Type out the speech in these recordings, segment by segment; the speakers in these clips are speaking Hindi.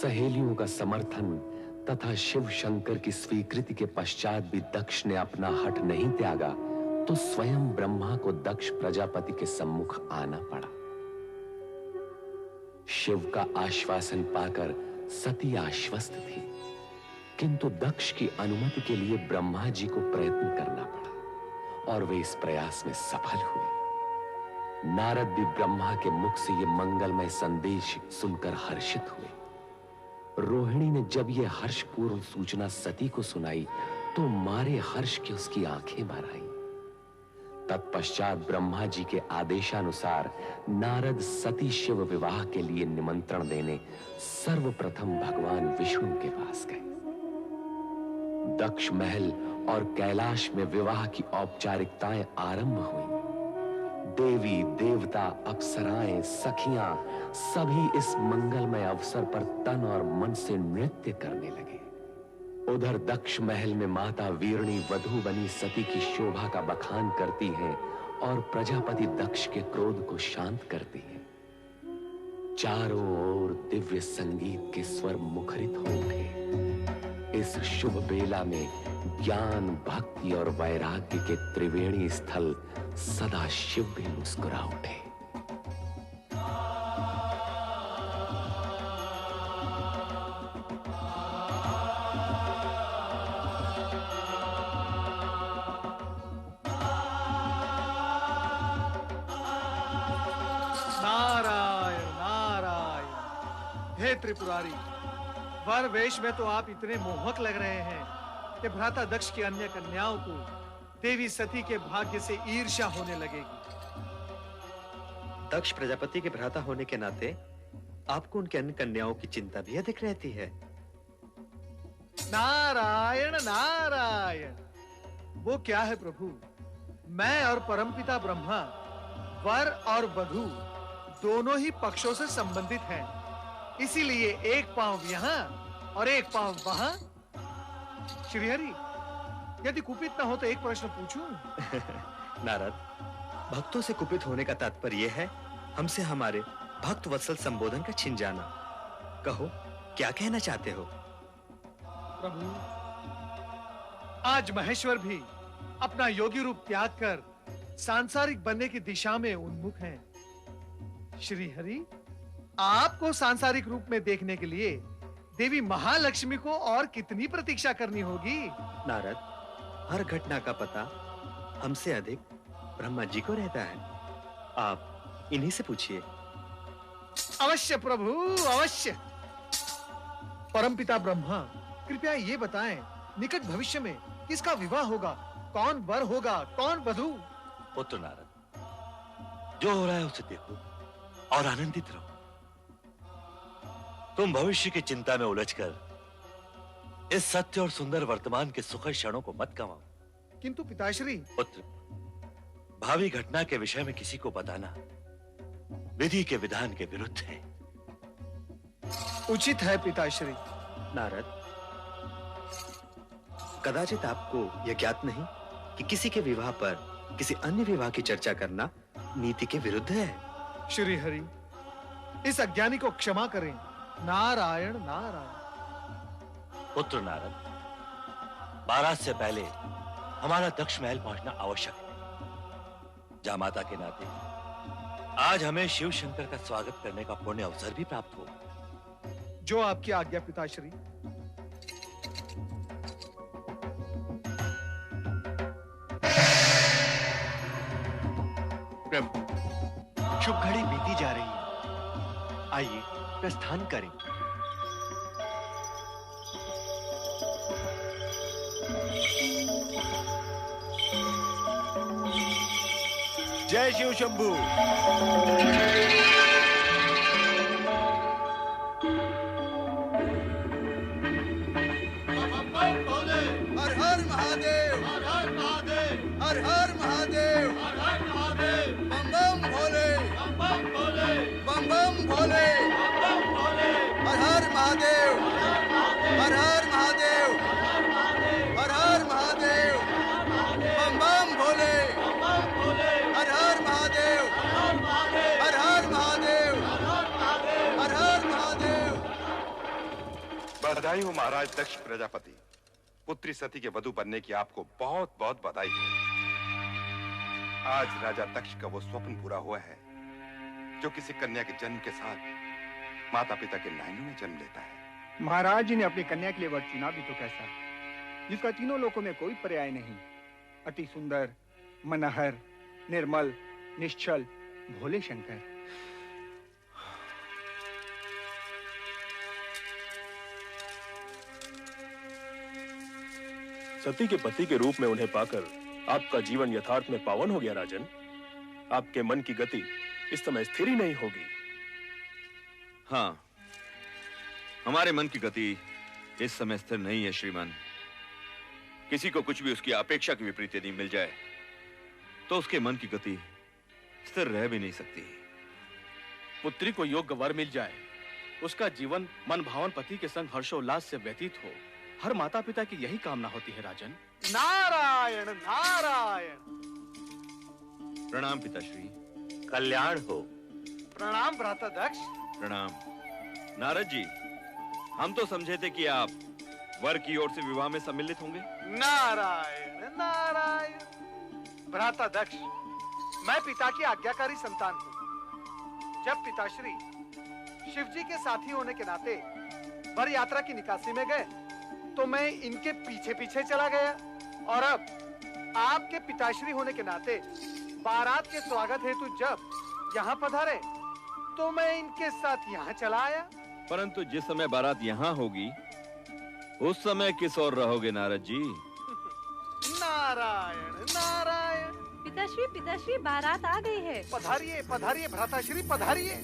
सहेलियों का समर्थन तथा शिव शंकर की स्वीकृति के पश्चात भी दक्ष ने अपना हठ नहीं त्यागा तो स्वयं ब्रह्मा को दक्ष प्रजापति के सम्मुख आना पड़ा। शिव का आश्वासन पाकर सती आश्वस्त थी, किंतु दक्ष की अनुमति के लिए ब्रह्मा जी को प्रयत्न करना पड़ा और वे इस प्रयास में सफल हुए। नारद भी ब्रह्मा के मुख से ये मंगलमय संदेश सुनकर हर्षित हुए। रोहिणी ने जब ये हर्षपूर्ण सूचना सती को सुनाई तो मारे हर्ष के उसकी आंखें भर आईं। तत्पश्चात ब्रह्मा जी के आदेशानुसार नारद सती शिव विवाह के लिए निमंत्रण देने सर्वप्रथम भगवान विष्णु के पास गए। दक्ष महल और कैलाश में विवाह की औपचारिकताएं आरंभ हुई। देवी देवता अप्सराएं सखियां सभी इस मंगलमय अवसर पर तन और मन से नृत्य करने लगे। उधर दक्ष महल में माता वीरणी वधू बनी सती की शोभा का बखान करती हैं और प्रजापति दक्ष के क्रोध को शांत करती हैं। चारों ओर दिव्य संगीत के स्वर मुखरित हो उठे। इस शुभ बेला में ज्ञान भक्ति और वैराग्य के त्रिवेणी स्थल सदा शिव भी मुस्कुरा उठे। नारायण नारायण। हे त्रिपुरारी, वर वेश में तो आप इतने मोहक लग रहे हैं कि भ्राता दक्ष की अन्य कन्याओं को देवी सती के भाग्य से ईर्ष्या होने लगेगी। दक्ष प्रजापति के भ्राता होने के नाते आपको उनके अन्य कन्याओं की चिंता भी अधिक रहती है। नारायण नारायण। वो क्या है प्रभु, मैं और परमपिता ब्रह्मा वर और वधू दोनों ही पक्षों से संबंधित हैं। इसीलिए एक पांव यहां और एक पांव वहां। श्रीहरि, यदि कुपित न हो तो एक प्रश्न पूछूं? नारद, भक्तों से कुपित होने का तात्पर्य यह है हमसे हमारे भक्त वत्सल संबोधन का छिन जाना। कहो, क्या कहना चाहते हो? प्रभु, आज महेश्वर भी अपना योगी रूप त्याग कर सांसारिक बनने की दिशा में उन्मुख हैं। श्री हरि, आपको सांसारिक रूप में देखने के लिए देवी महालक्ष्मी को और कितनी प्रतीक्षा करनी होगी? नारद, हर घटना का पता हमसे अधिक ब्रह्मा जी को रहता है। आप इन्हीं से पूछिए। अवश्य प्रभु, अवश्य। परमपिता ब्रह्मा, कृपया ये बताएं, निकट भविष्य में किसका विवाह होगा? कौन वर होगा, कौन वधू? पुत्र नारद, जो हो रहा है उसे देखो और आनंदित रहो। तुम भविष्य की चिंता में उलझकर इस सत्य और सुंदर वर्तमान के सुखद क्षणों को मत गंवाओ। किंतु पिताश्री। पुत्र, भावी घटना के विषय में किसी को बताना विधि के विधान के विरुद्ध है। उचित है पिताश्री। नारद, कदाचित आपको यह ज्ञात नहीं कि किसी के विवाह पर किसी अन्य विवाह की चर्चा करना नीति के विरुद्ध है। श्री हरि, इस अज्ञानी को क्षमा करें। नारायण नारायण। पुत्र नारद, बारात से पहले हमारा दक्ष महल पहुंचना आवश्यक है। जामाता के नाते आज हमें शिव शंकर का स्वागत करने का पुण्य अवसर भी प्राप्त हो। जो आपकी आज्ञा पिताश्री। प्रभु, शुभ घड़ी बीती जा रही है, आइए प्रस्थान करें। जय शिव शंभू। हर हर महादेव, हर हर महादेव, हर हर महादेव, हर हर महादेव। बम बम भोले, बम बम भोले, बम बम भोले, बम बम भोले। हर हर महादेव, हर हर महादेव, हर हर महादेव, बम बम भोले, बम बम भोले। हर हर महादेव, हर हर महादेव, हर हर महादेव, हर हर महादेव। बधाई हो महाराज दक्ष प्रजापति। पुत्री सती के वधू बनने की आपको बहुत बहुत बधाई हो। आज राजा दक्ष का वो स्वप्न पूरा हुआ है जो किसी कन्या के जन्म के साथ माता पिता के नयनों में जन्म लेता है। महाराज जी ने अपनी कन्या के लिए वर चुना भी तो कैसा, जिसका तीनों लोकों में कोई पर्याय नहीं। अति सुंदर, मनहर, निर्मल, निश्चल, भोले शंकर। सती के पति के रूप में उन्हें पाकर आपका जीवन यथार्थ में पावन हो गया राजन। आपके मन की गति इस समय स्थिर ही नहीं होगी। हाँ, हमारे मन की गति इस समय स्थिर नहीं है श्रीमान। किसी को कुछ भी उसकी अपेक्षा के विपरीत यदि मिल जाए तो उसके मन की गति स्थिर रह भी नहीं सकती। पुत्री को योग्य वर मिल जाए, उसका जीवन मन भावन पति के संग हर्षोल्लास से व्यतीत हो, हर माता पिता की यही कामना होती है राजन। नारायण नारायण। प्रणाम पिताश्री। कल्याण हो। प्रणाम भ्राता दक्ष। प्रणाम। नारद जी, हम तो समझे थे कि आप वर की ओर से विवाह में सम्मिलित होंगे। नारायण नारायण। भ्राता दक्ष, मैं पिता की आज्ञाकारी संतान हूँ। जब पिताश्री शिव जी के साथी होने के नाते वर यात्रा की निकासी में गए तो मैं इनके पीछे पीछे चला गया, और अब आपके पिताश्री होने के नाते बारात के स्वागत हेतु जब यहाँ पधारे तो मैं इनके साथ यहाँ चला आया। परंतु जिस समय बारात यहाँ होगी उस समय किस ओर रहोगे नारद जी? नारायण नारायण। पिताश्री पिताश्री, बारात आ गई है। पधारिए पधारिए भ्राताश्री, पधारिए।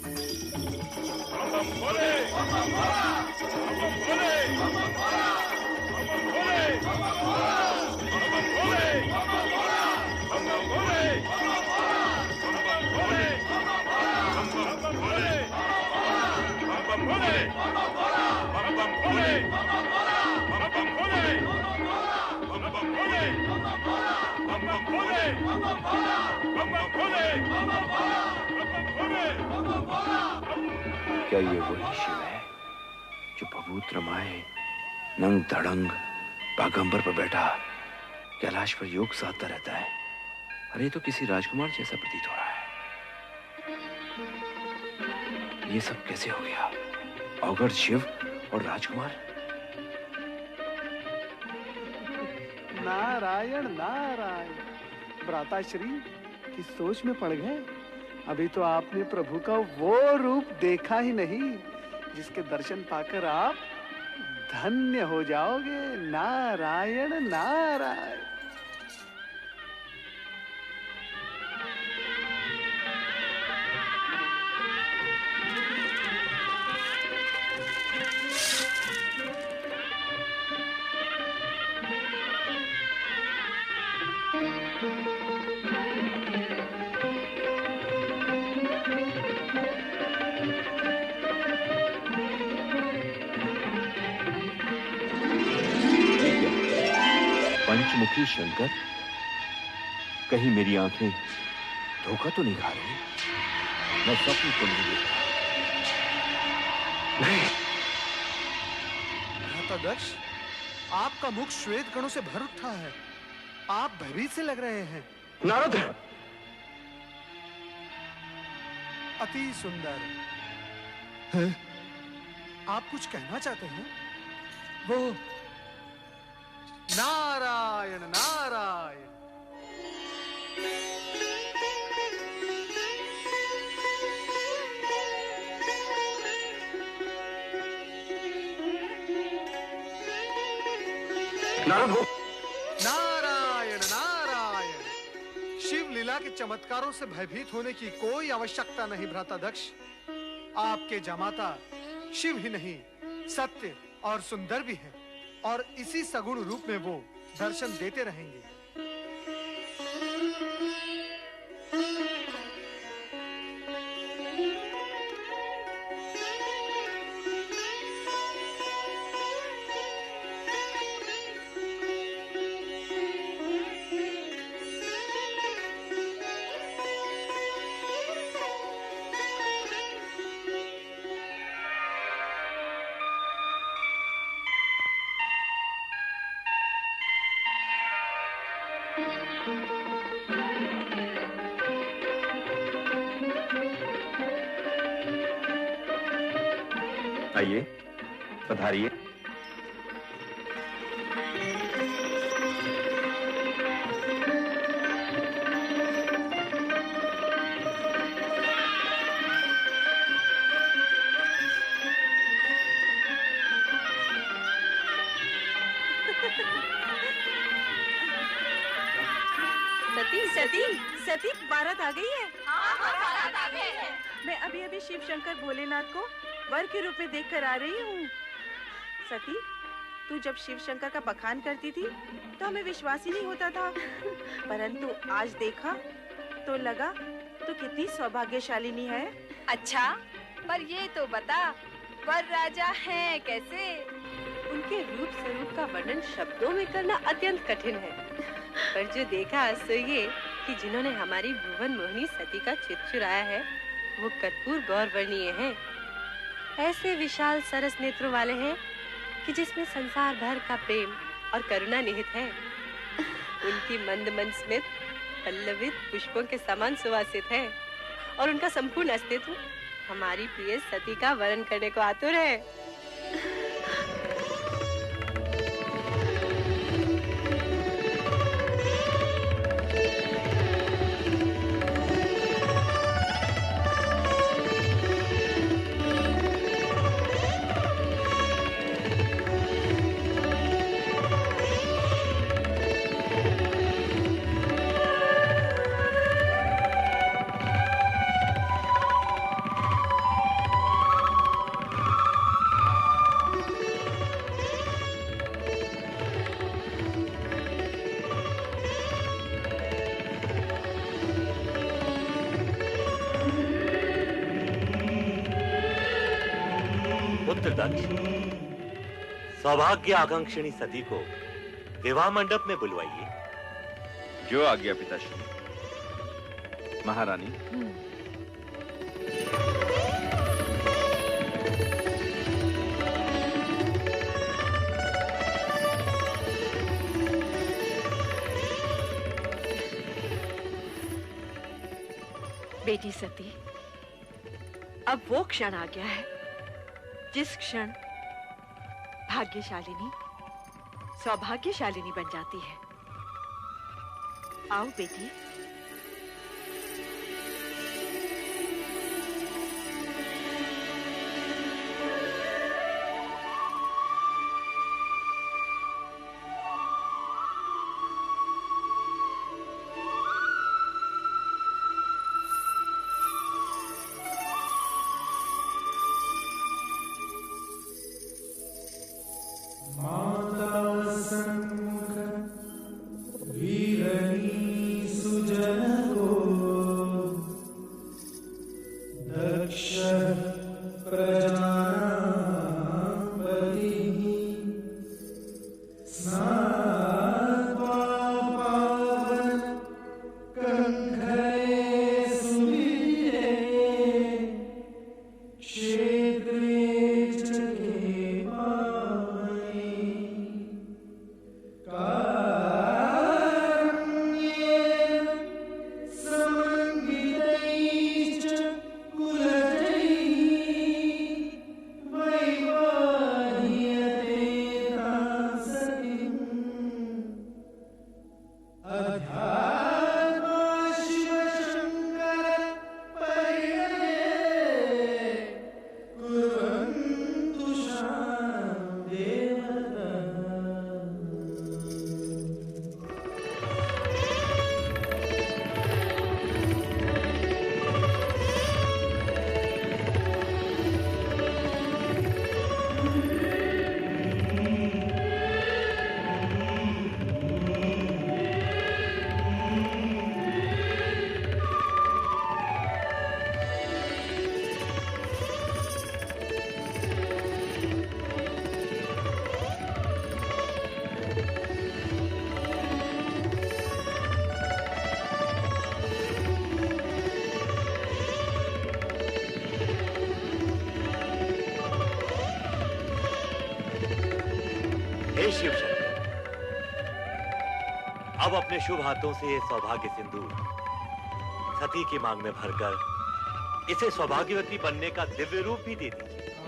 क्या ये वही शिव है जो पवित्र माए नंग धड़ंग बागंबर पर बैठा कैलाश पर योग साधता रहता है? अरे तो किसी राजकुमार जैसा प्रतीत हो रहा है। ये सब कैसे हो गया? अवगढ़ शिव और राजकुमार। नारायण नारायण। भ्राताश्री किस सोच में पड़ गए? अभी तो आपने प्रभु का वो रूप देखा ही नहीं जिसके दर्शन पाकर आप धन्य हो जाओगे। नारायण नारायण। पंचमुखी शंकर, कहीं मेरी आंखें धोखा तो नहीं खा रही? मैं स्वप्न तो नहीं देख रहा? नहीं। भ्राता दक्ष, आपका मुख श्वेत गणों से भर उठा है। आप भयभीत से लग रहे हैं। नारद, अति सुंदर है? आप कुछ कहना चाहते हैं? वो नारायण नारायण। नारद हो। नारायण नारायण। शिव लीला के चमत्कारों से भयभीत होने की कोई आवश्यकता नहीं भ्राता दक्ष। आपके जमाता शिव ही नहीं, सत्य और सुंदर भी है, और इसी सगुण रूप में वो दर्शन देते रहेंगे। आइए, पधारिए। सती सती सती बारात आ गई है। हाँ, बारात आ गई है। मैं अभी अभी शिव शंकर भोलेनाथ को वर के रूप में देखकर आ रही हूँ। सती, तू जब शिव शंकर का बखान करती थी तो हमें विश्वास ही नहीं होता था, परंतु आज देखा तो लगा तू कितनी सौभाग्यशालिनी है। अच्छा, पर ये तो बता, वर राजा हैं कैसे? उनके रूप स्वरूप का वर्णन शब्दों में करना अत्यंत कठिन है, पर जो देखा सो ये कि जिन्होंने हमारी भुवन मोहिनी सती का चित्त चुराया है वो कर्पूर गौरवर्णीय हैं। ऐसे विशाल सरस नेत्रों वाले हैं कि जिसमें संसार भर का प्रेम और करुणा निहित है। उनकी मंद मंद स्मित पल्लवित पुष्पों के समान सुवासित है और उनका संपूर्ण अस्तित्व हमारी प्रिय सती का वर्ण करने को आतुर है। सौभाग्य आकांक्षिणी सती को विवाह मंडप में बुलवाइए। जो आज्ञा पिताश्री। महारानी। बेटी सती, अब वो क्षण आ गया है जिस क्षण भाग्यशालिनी सौभाग्यशालिनी बन जाती है। आओ बेटी। शिव शंकर, अब अपने शुभ हाथों से ये सौभाग्य सिंदूर सती की मांग में भरकर इसे सौभाग्यवती बनने का दिव्य रूप भी दे दीजिए।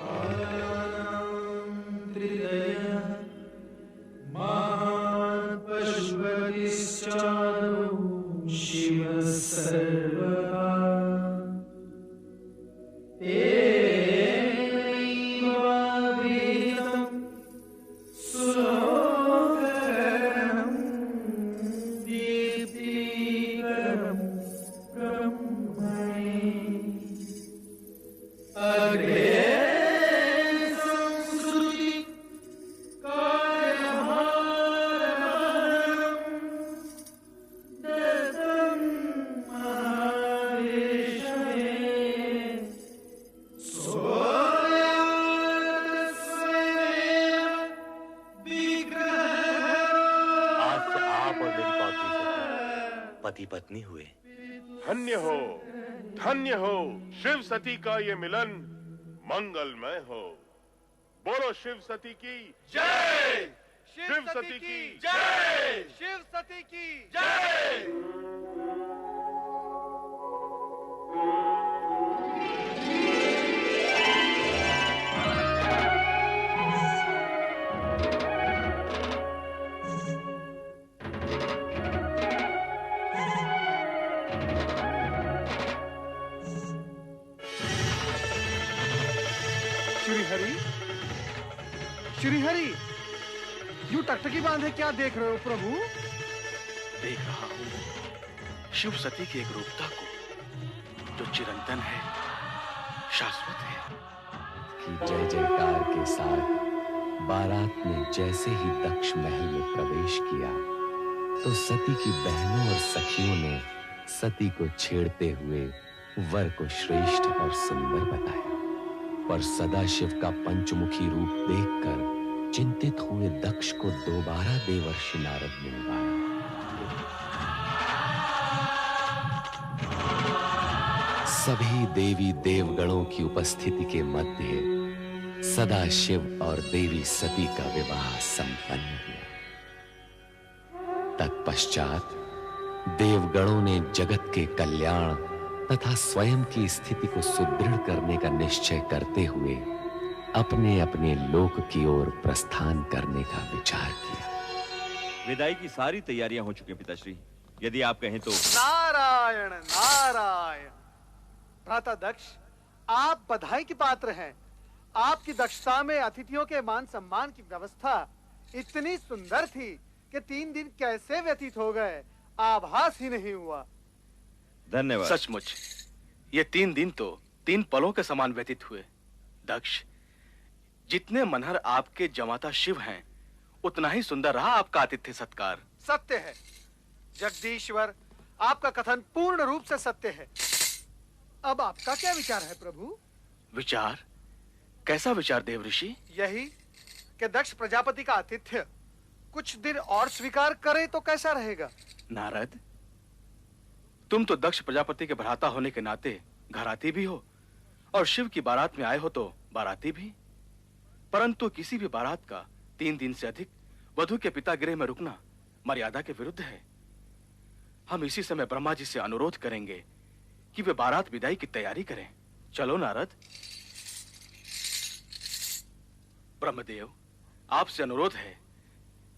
पति पत्नी हुए। धन्य हो शिव सती का ये मिलन मंगलमय हो। बोलो शिव सती की जय। शिव सती की जय। शिव सती की जय। श्रीहरि, यूं टकटकी बांधे क्या देख रहे हो प्रभु? देख रहा हूँ शिव सती की एक रूपता को जो चिरंतन है, शाश्वत है। कि जय जयकार के साथ बारात ने जैसे ही दक्ष महल में प्रवेश किया तो सती की बहनों और सखियों ने सती को छेड़ते हुए वर को श्रेष्ठ और सुंदर बताया। पर सदाशिव का पंचमुखी रूप देखकर चिंतित हुए दक्ष को दोबारा देवर्षि नारद मिल पाया। सभी देवी देवगणों की उपस्थिति के मध्य सदाशिव और देवी सती का विवाह संपन्न हुआ। तत्पश्चात देवगणों ने जगत के कल्याण तथा स्वयं की स्थिति को सुदृढ़ करने का निश्चय करते हुए अपने अपने लोक की ओर प्रस्थान करने का विचार किया। विदाई की सारी तैयारियां हो चुकी हैं पिताश्री, यदि आप कहें तो। नारायण नारायण। भ्राता दक्ष, आप बधाई के पात्र हैं। आपकी दक्षता में अतिथियों के मान सम्मान की व्यवस्था इतनी सुंदर थी कि 3 दिन कैसे व्यतीत हो गए आभास ही नहीं हुआ। धन्यवाद। सचमुच ये 3 दिन तो 3 पलों के समान व्यतीत हुए। दक्ष, जितने मनहर आपके जमाता शिव हैं, उतना ही सुंदर रहा आपका आतिथ्य सत्कार। सत्य है जगदीश्वर, आपका कथन पूर्ण रूप से सत्य है। अब आपका क्या विचार है प्रभु? विचार? कैसा विचार देव ऋषि? यही कि दक्ष प्रजापति का आतिथ्य कुछ दिन और स्वीकार करे तो कैसा रहेगा? नारद, तुम तो दक्ष प्रजापति के भ्राता होने के नाते घराती भी हो और शिव की बारात में आए हो तो बाराती भी। परंतु किसी भी बारात का 3 दिन से अधिक वधु के पिता गृह में रुकना मर्यादा के विरुद्ध है। हम इसी समय ब्रह्मा जी से अनुरोध करेंगे कि वे बारात विदाई की तैयारी करें। चलो नारद। ब्रह्मदेव, आपसे अनुरोध है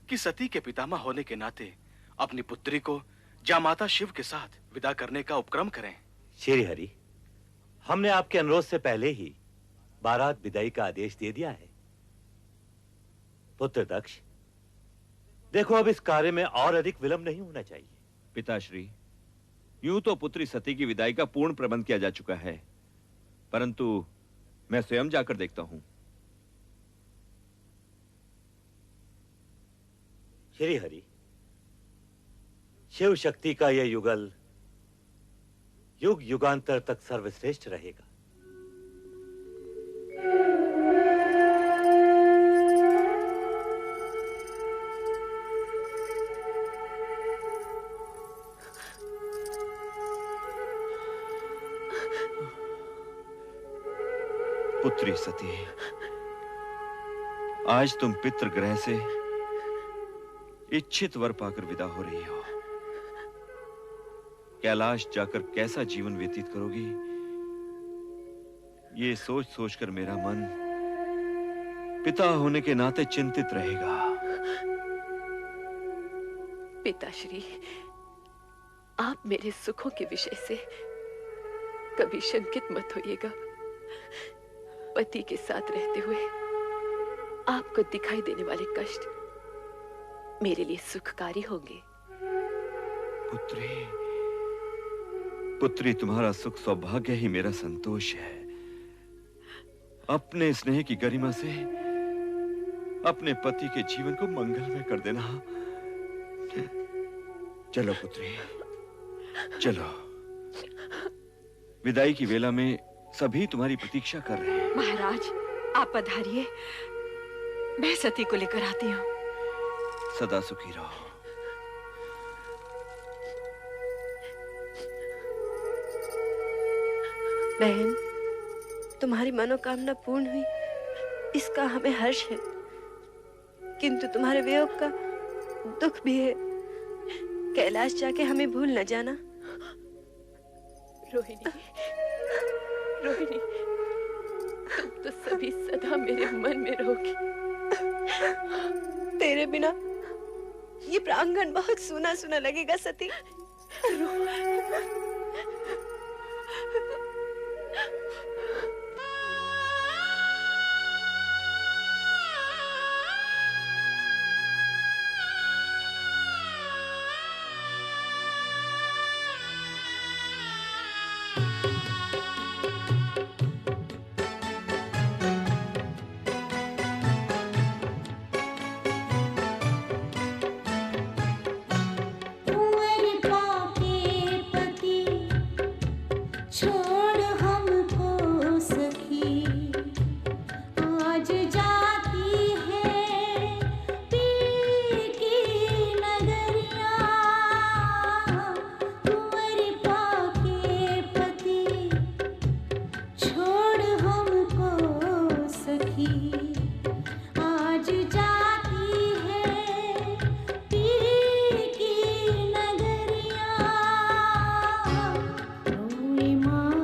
कि सती के पितामह होने के नाते अपनी पुत्री को जामाता शिव के साथ विदा करने का उपक्रम करें। श्री हरि, हमने आपके अनुरोध से पहले ही बारात विदाई का आदेश दे दिया है। पुत्र दक्ष, देखो अब इस कार्य में और अधिक विलंब नहीं होना चाहिए। पिताश्री, यूं तो पुत्री सती की विदाई का पूर्ण प्रबंध किया जा चुका है, परंतु मैं स्वयं जाकर देखता हूं। श्री हरि, शिव शक्ति का यह युगल युग युगांतर तक सर्वश्रेष्ठ रहेगा। पुत्री सती, आज तुम पितृगृह से इच्छित वर पाकर विदा हो रही हो। कैलाश जाकर कैसा जीवन व्यतीत करोगी, ये सोच सोचकर मेरा मन पिता होने के नाते चिंतित रहेगा। पिताश्री, आप मेरे सुखों के विषय से कभी शंकित मत होइएगा। पति के साथ रहते हुए आपको दिखाई देने वाले कष्ट मेरे लिए सुखकारी होंगे। पुत्री, पुत्री, तुम्हारा सुख सौभाग्य ही मेरा संतोष है। अपने स्नेह की गरिमा से अपने पति के जीवन को मंगलमय कर देना। चलो पुत्री, चलो। विदाई की वेला में सभी तुम्हारी प्रतीक्षा कर रहे हैं। महाराज, आप पधारिए, मैं सती को लेकर आती हूँ। सदा सुखी रहो। बहन, तुम्हारी मनोकामना पूर्ण हुई, इसका हमें हर्ष है, किंतु तुम्हारे वियोग का दुख भी है। कैलाश जाके हमें भूल न जाना। रोहिणी, रोहिणी, तुम तो सभी सदा मेरे मन में रहोगी। तेरे बिना ये प्रांगण बहुत सूना सूना लगेगा सती। माँ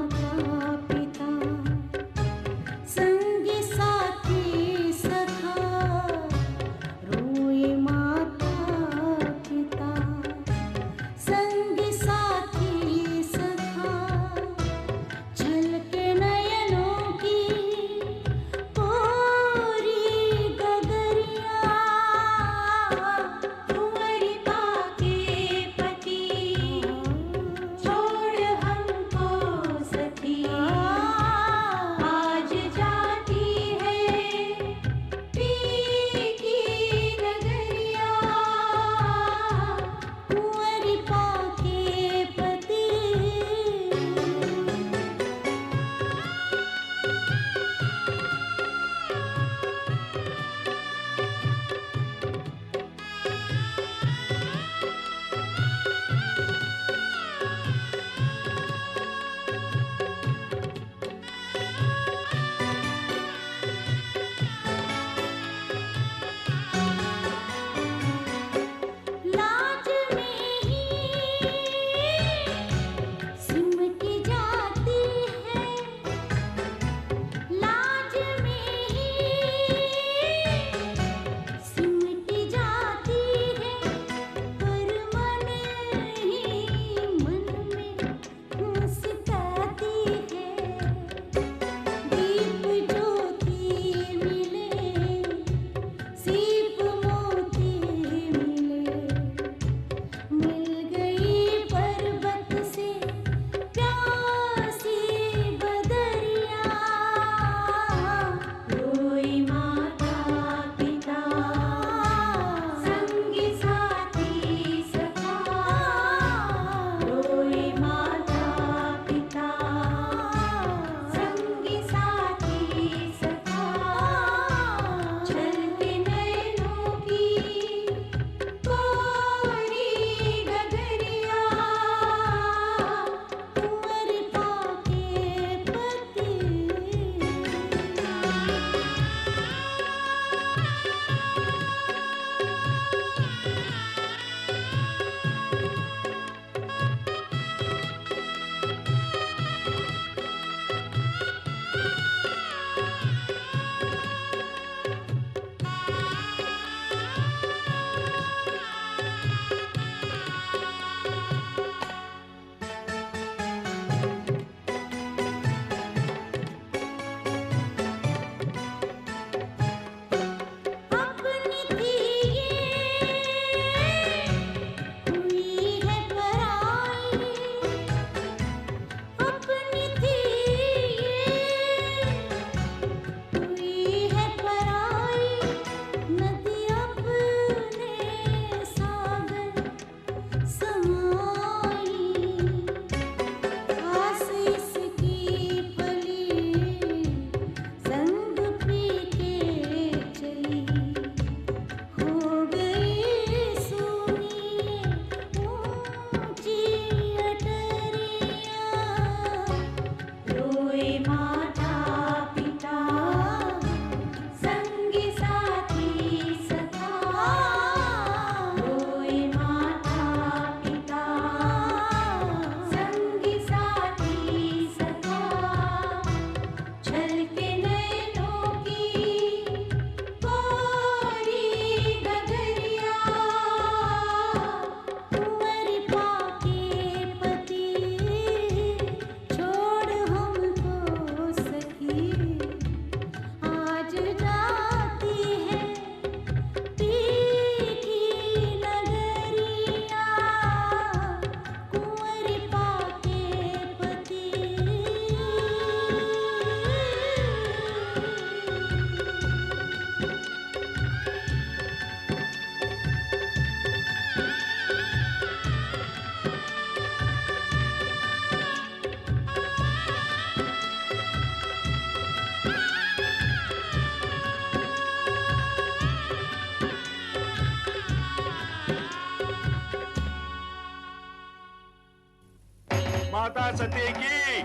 सती की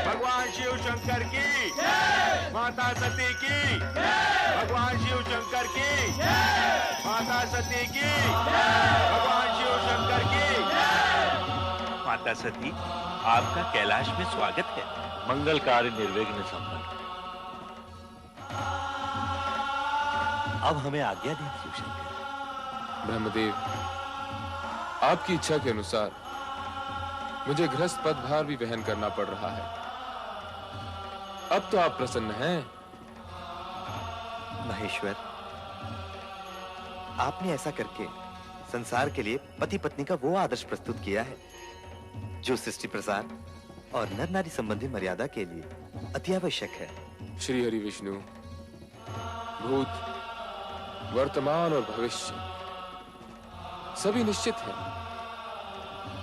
भगवान शिव शंकर की माता सती की भगवान शिव शंकर की माता सती की भगवान शिव शंकर की। माता सती, आपका कैलाश में स्वागत है। मंगल कार्य निर्विघ्न संपन्न। अब हमें आज्ञा दें शिव शंकर। ब्रह्मदेव, आपकी इच्छा के अनुसार मुझे गृहस्थ पदभार भी वहन करना पड़ रहा है। अब तो आप प्रसन्न हैं। महेश्वर, आपने ऐसा करके संसार के लिए पति पत्नी का वो आदर्श प्रस्तुत किया है जो सृष्टि प्रसार और नर नारी संबंधी मर्यादा के लिए अति आवश्यक है। श्री हरि विष्णु, भूत, वर्तमान और भविष्य सभी निश्चित है।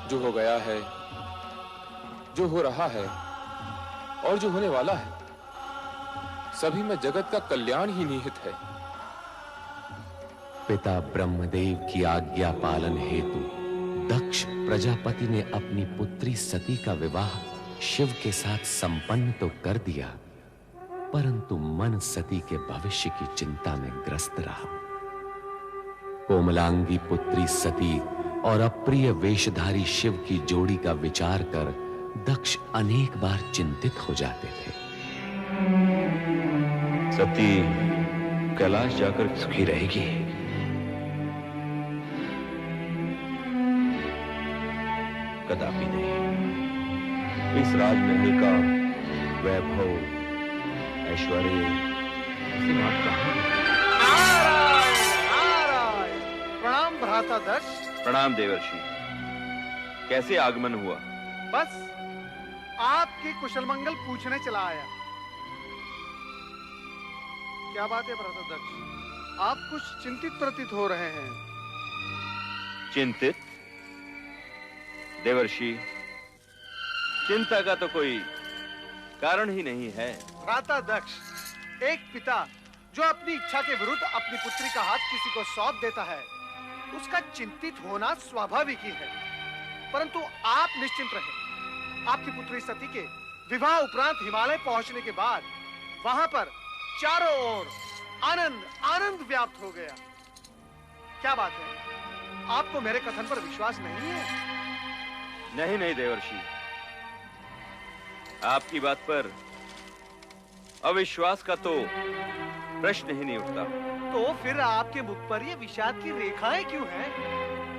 जो हो गया है, जो हो रहा है और जो होने वाला है, सभी में जगत का कल्याण ही निहित है। पिता ब्रह्मदेव की आज्ञा पालन हेतु दक्ष प्रजापति ने अपनी पुत्री सती का विवाह शिव के साथ संपन्न तो कर दिया, परंतु मन सती के भविष्य की चिंता में ग्रस्त रहा। कोमलांगी पुत्री सती और अप्रिय वेशधारी शिव की जोड़ी का विचार कर दक्ष अनेक बार चिंतित हो जाते थे। सती कैलाश जाकर सुखी रहेगी। कदापि नहीं। इस राजमहल का वैभव, ऐश्वर्य प्रणाम भ्राता दक्ष। प्रणाम देवर्षि। कैसे आगमन हुआ? बस आपकी कुशल मंगल पूछने चला आया। क्या बात है भ्राता दक्ष, आप कुछ चिंतित प्रतीत हो रहे हैं। चिंतित? देवर्षि, चिंता का तो कोई कारण ही नहीं है। भ्राता दक्ष, एक पिता जो अपनी इच्छा के विरुद्ध अपनी पुत्री का हाथ किसी को सौंप देता है, उसका चिंतित होना स्वाभाविक ही है। परंतु आप निश्चिंत रहें। आपकी पुत्री सती के विवाह उपरांत हिमालय पहुंचने के बाद वहां पर चारों ओर आनंद आनंद व्याप्त हो गया। क्या बात है, आपको मेरे कथन पर विश्वास नहीं है? नहीं नहीं देवर्षि, आपकी बात पर अविश्वास का तो प्रश्न ही नहीं उठता। तो फिर आपके मुख पर ये विषाद की रेखाएं क्यों हैं?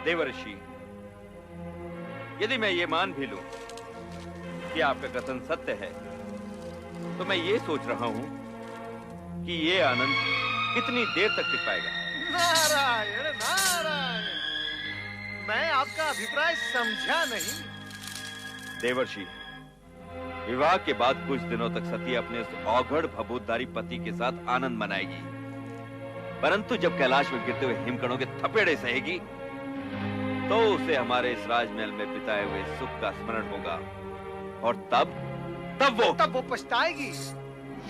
देवर्षि, यदि मैं ये मान भी लूं कि आपका कथन सत्य है, तो मैं ये सोच रहा हूं कि ये आनंद कितनी देर तक टिक पाएगा। नारायण नारायण, मैं आपका अभिप्राय समझा नहीं। देवर्षि, विवाह के बाद कुछ दिनों तक सती अपने उस औघड़ भभूतधारी पति के साथ आनंद मनाएगी, परंतु जब कैलाश में गिरते हुए हिमकणों के थपेड़े सहेगी, तो उसे हमारे इस राजमहल में बिताए हुए सुख का स्मरण होगा, और तब वो पछताएगी।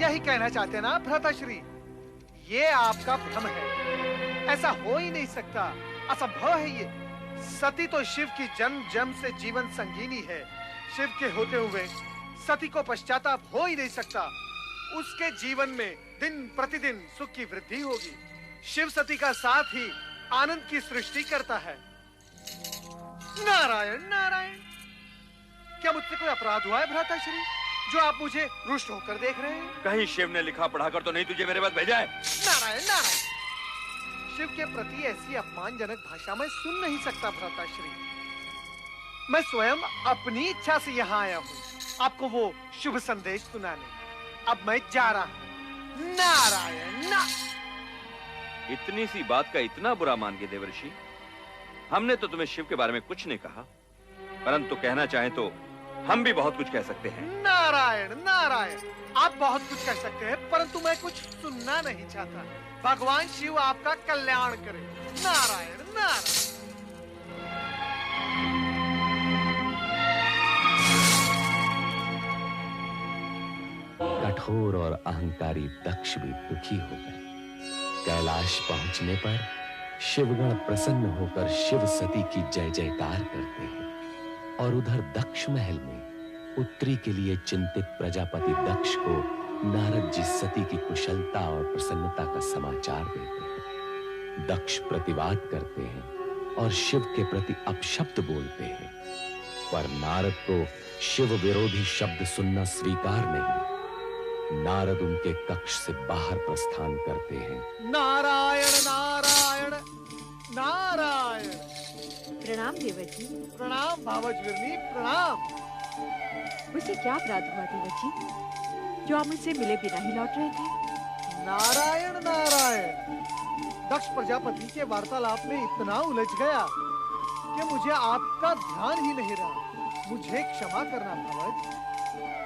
यही कहना चाहते हैं ना भ्राताश्री? ये आपका भ्रम है, ऐसा हो ही नहीं सकता, असंभव है ये। सती तो शिव की जन्म जन्म से जीवन संगीनी है। शिव के होते हुए सती को पश्चाताप हो ही नहीं सकता। उसके जीवन में दिन प्रतिदिन सुख की वृद्धि होगी। शिव सती का साथ ही आनंद की सृष्टि करता है। नारायण नारायण, क्या मुझसे कोई अपराध हुआ है भ्राताश्री, जो आप मुझे रुष्ट होकर देख रहे हैं? कहीं शिव ने लिखा पढ़ाकर तो नहीं तुझे मेरे पास भेजा है? नारायण नारायण, शिव के प्रति ऐसी अपमानजनक भाषा मैं सुन नहीं सकता भ्राताश्री। मैं स्वयं अपनी इच्छा से यहाँ आया हूँ आपको वो शुभ संदेश सुनाने। अब मैं जा रहा हूँ। नारायण ना। इतनी सी बात का इतना बुरा मान गए देवर्षि? हमने तो तुम्हें शिव के बारे में कुछ नहीं कहा, परंतु कहना चाहें तो हम भी बहुत कुछ कह सकते हैं। नारायण नारायण, आप बहुत कुछ कह सकते हैं, परंतु मैं कुछ सुनना नहीं चाहता। भगवान शिव आपका कल्याण करे। नारायण नारायण। कठोर और अहंकारी दक्ष भी दुखी हो गए। कैलाश पहुंचने पर शिवगण प्रसन्न होकर शिव सती की जय जयकार करते हैं, और उधर दक्ष महल में पुत्री के लिए चिंतित प्रजापति दक्ष को नारद जी सती की कुशलता और प्रसन्नता का समाचार देते हैं। दक्ष प्रतिवाद करते हैं और शिव के प्रति अपशब्द बोलते हैं, पर नारद को शिव विरोधी शब्द सुनना स्वीकार नहीं। नारद उनके कक्ष से बाहर प्रस्थान करते हैं। नारायण नारायण नारायण। प्रणाम देवर जी। प्रणाम भावजविरनी, प्रणाम। मुझसे क्या अपराध हुआ देवर जी, जो आप मुझसे मिले बिना ही लौट रहे थे? नारायण नारायण। दक्ष प्रजापति के वार्तालाप में इतना उलझ गया कि मुझे आपका ध्यान ही नहीं रहा। मुझे क्षमा करना भावज।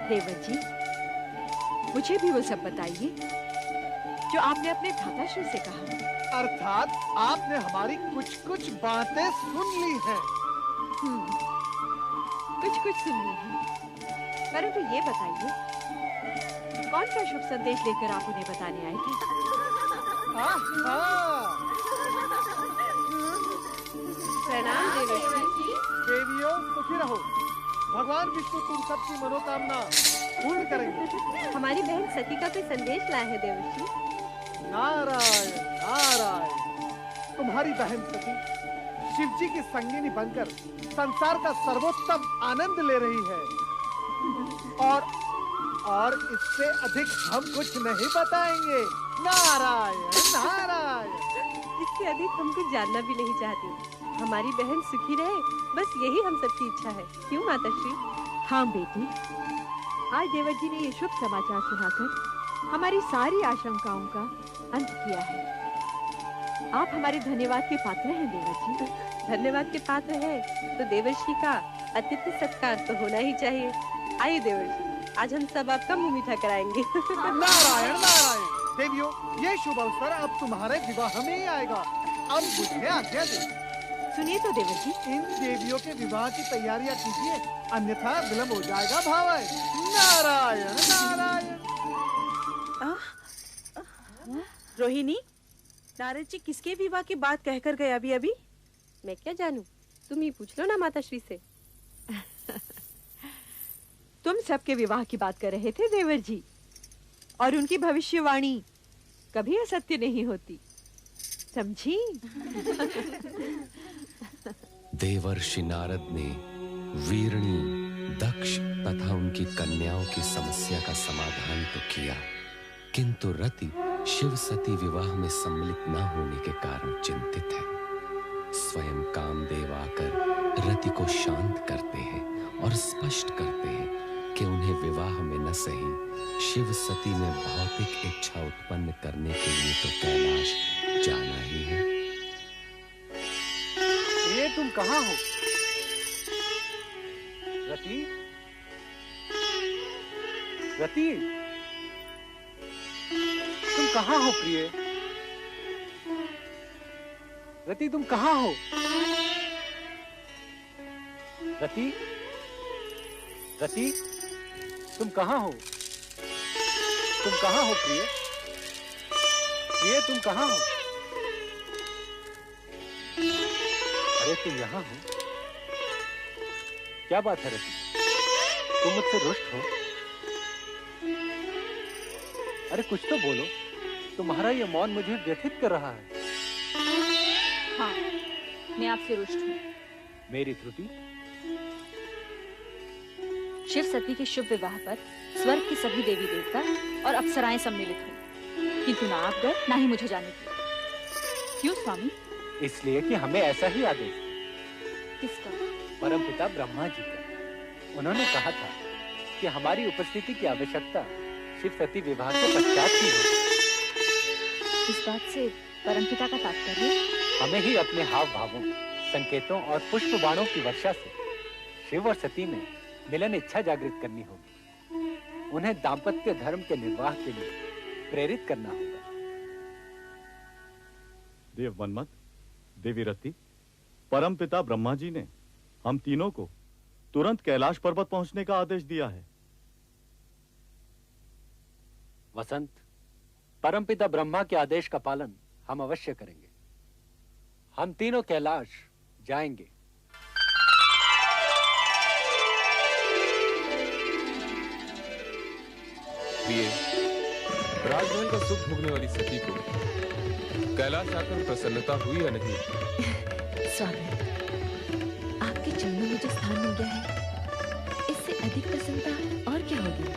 देवर जी, मुझे भी वो सब बताइए जो आपने अपने भ्राताश्री से कहा। अर्थात आपने हमारी कुछ कुछ बातें सुन ली हैं। कुछ कुछ सुन ली है, परंतु ये बताइए कौन सा शुभ संदेश लेकर आप उन्हें बताने आए थे? प्रणाम देवर्षि। देवियों सुखी रहो। भगवान विष्णु तुम सबकी मनोकामना पूर्ण करेंगे। हमारी बहन सती का कोई संदेश लाए है देवर्षि। नारायण नारायण। तुम्हारी बहन सती शिव जी की संगिनी बनकर संसार का सर्वोत्तम आनंद ले रही है, और इससे अधिक हम कुछ नहीं बताएंगे। नारायण नारायण। इससे अधिक हम कुछ जानना भी नहीं चाहते। हमारी बहन सुखी रहे, बस यही हम सबकी इच्छा है। क्यों माताश्री? हाँ बेटी, आज देवर जी ने ये शुभ समाचार सुनाकर हमारी सारी आशंकाओं का अंत किया है। आप हमारे धन्यवाद के पात्र हैं देवर जी। धन्यवाद के पात्र है तो देवर्षि का अतिथि सत्कार तो होना ही चाहिए। आइए देवर्षि, आज हम सब आपका मुंह मीठा कराएंगे। नारायण नारायण। देवियों, ये शुभ अवसर अब तुम्हारे विवाह में ही आएगा। अब मुझे आज्ञा दे। सुनिए तो देवर जी, इन देवियों के विवाह की तैयारियां कीजिए, अन्यथा विलंब हो जाएगा भावज। नारायण नारायण। रोहिणी, नारद जी किसके विवाह की बात कहकर गए अभी अभी? मैं क्या जानूं, तुम ही पूछ लो ना माताश्री से। तुम सबके विवाह की बात कर रहे थे देवर जी, और उनकी भविष्यवाणी कभी असत्य नहीं होती, समझी? देवर्षि नारद ने वीरणी, दक्ष तथा उनकी कन्याओं की समस्या का समाधान तो किया, किंतु रति शिव सती विवाह में सम्मिलित न होने के कारण चिंतित है। स्वयं कामदेव आकर रति को शांत करते हैं और स्पष्ट करते हैं कि उन्हें विवाह में न सही शिव सती में भौतिक इच्छा उत्पन्न करने के लिए तो कैलाश जाना ही है। ये तुम कहाँ हो? रति, रति, तुम कहाँ हो प्रिय? रति, तुम कहाँ हो? रति, रति, तुम कहाँ हो? तुम कहाँ हो प्रिय? प्रिय, तुम कहाँ हो? अरे तुम यहाँ हो? क्या बात है रति? तुम मुझसे रुष्ट हो? अरे कुछ तो बोलो, तुम्हारा ये मौन मुझे व्यथित कर रहा है। हाँ, मैं आपसे रुष्ट हूँ। मेरी त्रुटि? शिव सती के शुभ विवाह पर स्वर्ग की सभी देवी देवता और अप्सराएं सम्मिलित हुई, किंतु ना आप गए ना ही मुझे जाने दिया। क्यों स्वामी? इसलिए कि हमें ऐसा ही आदेश। किसका? परमपिता ब्रह्मा जी का। उन्होंने कहा था कि हमारी उपस्थिति की आवश्यकता शिव सती विवाह के पश्चात ही हो। इस बात से परमपिता का तात्पर्य? हमें ही अपने हाव भावों, संकेतों और पुष्प बाणों की वर्षा से शिव और सती में मिलन इच्छा जागृत करनी होगी। उन्हें दाम्पत्य धर्म के निर्वाह के लिए प्रेरित करना होगा। देव मनमत, देवी रति, परमपिता ब्रह्मा जी ने हम तीनों को तुरंत कैलाश पर्वत पहुंचने का आदेश दिया है। वसंत, परमपिता ब्रह्मा के आदेश का पालन हम अवश्य करेंगे। हम तीनों कैलाश जाएंगे। प्रिय, राजमहल का सुख भोगने वाली सती को कैलाश आकर प्रसन्नता हुई या नहीं? स्वामी, आपके चरणों में जो स्थान मिल गया है, इससे अधिक प्रसन्नता और क्या होगी?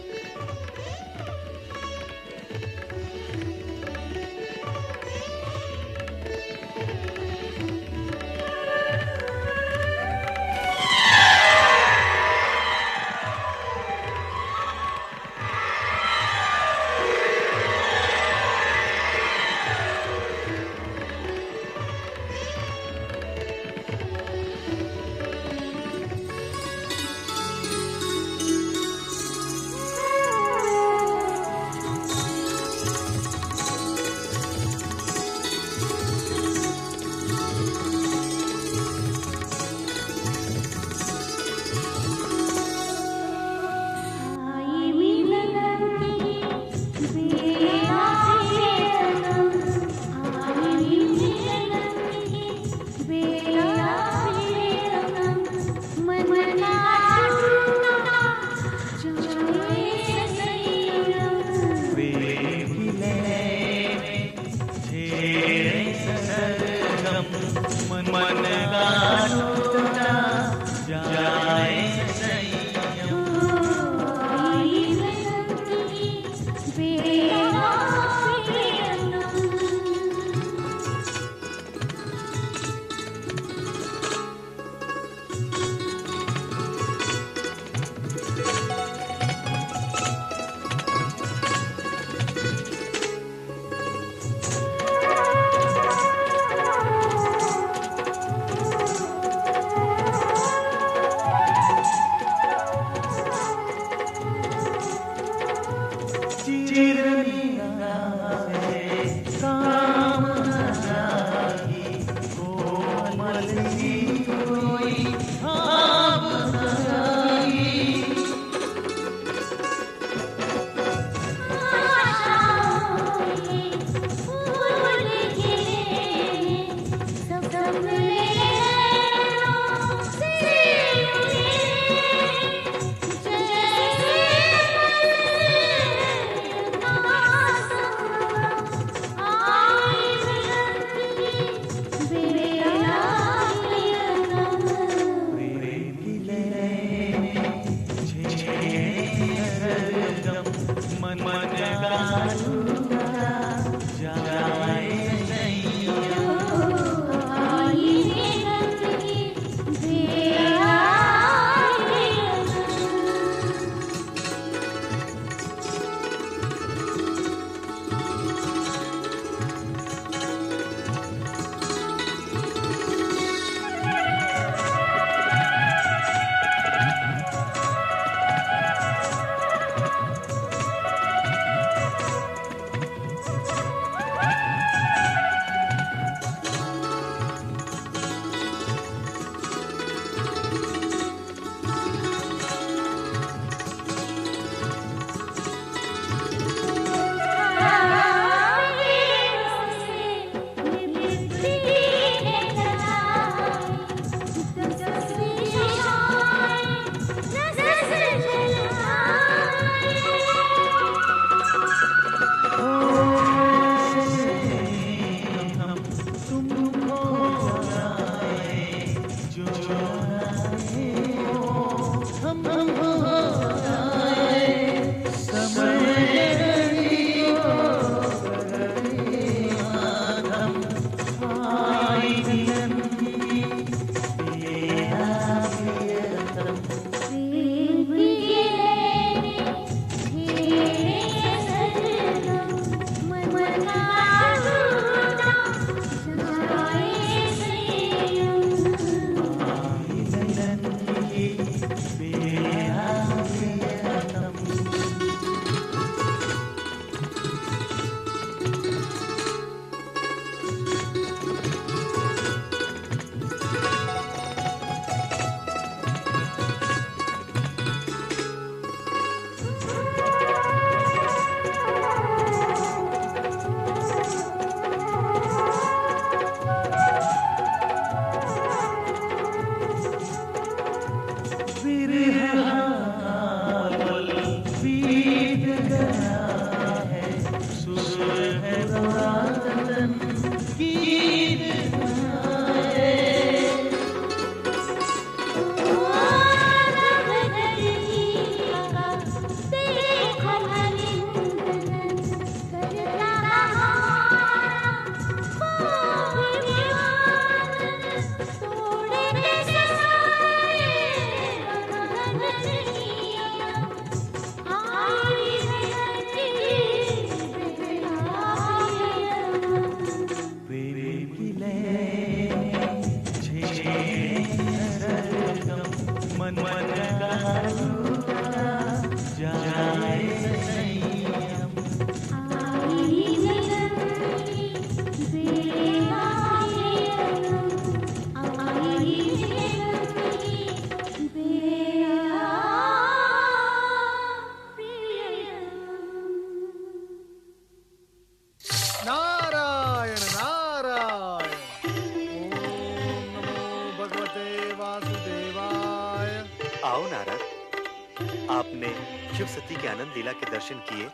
शिव सती के आनंद लीला के दर्शन किए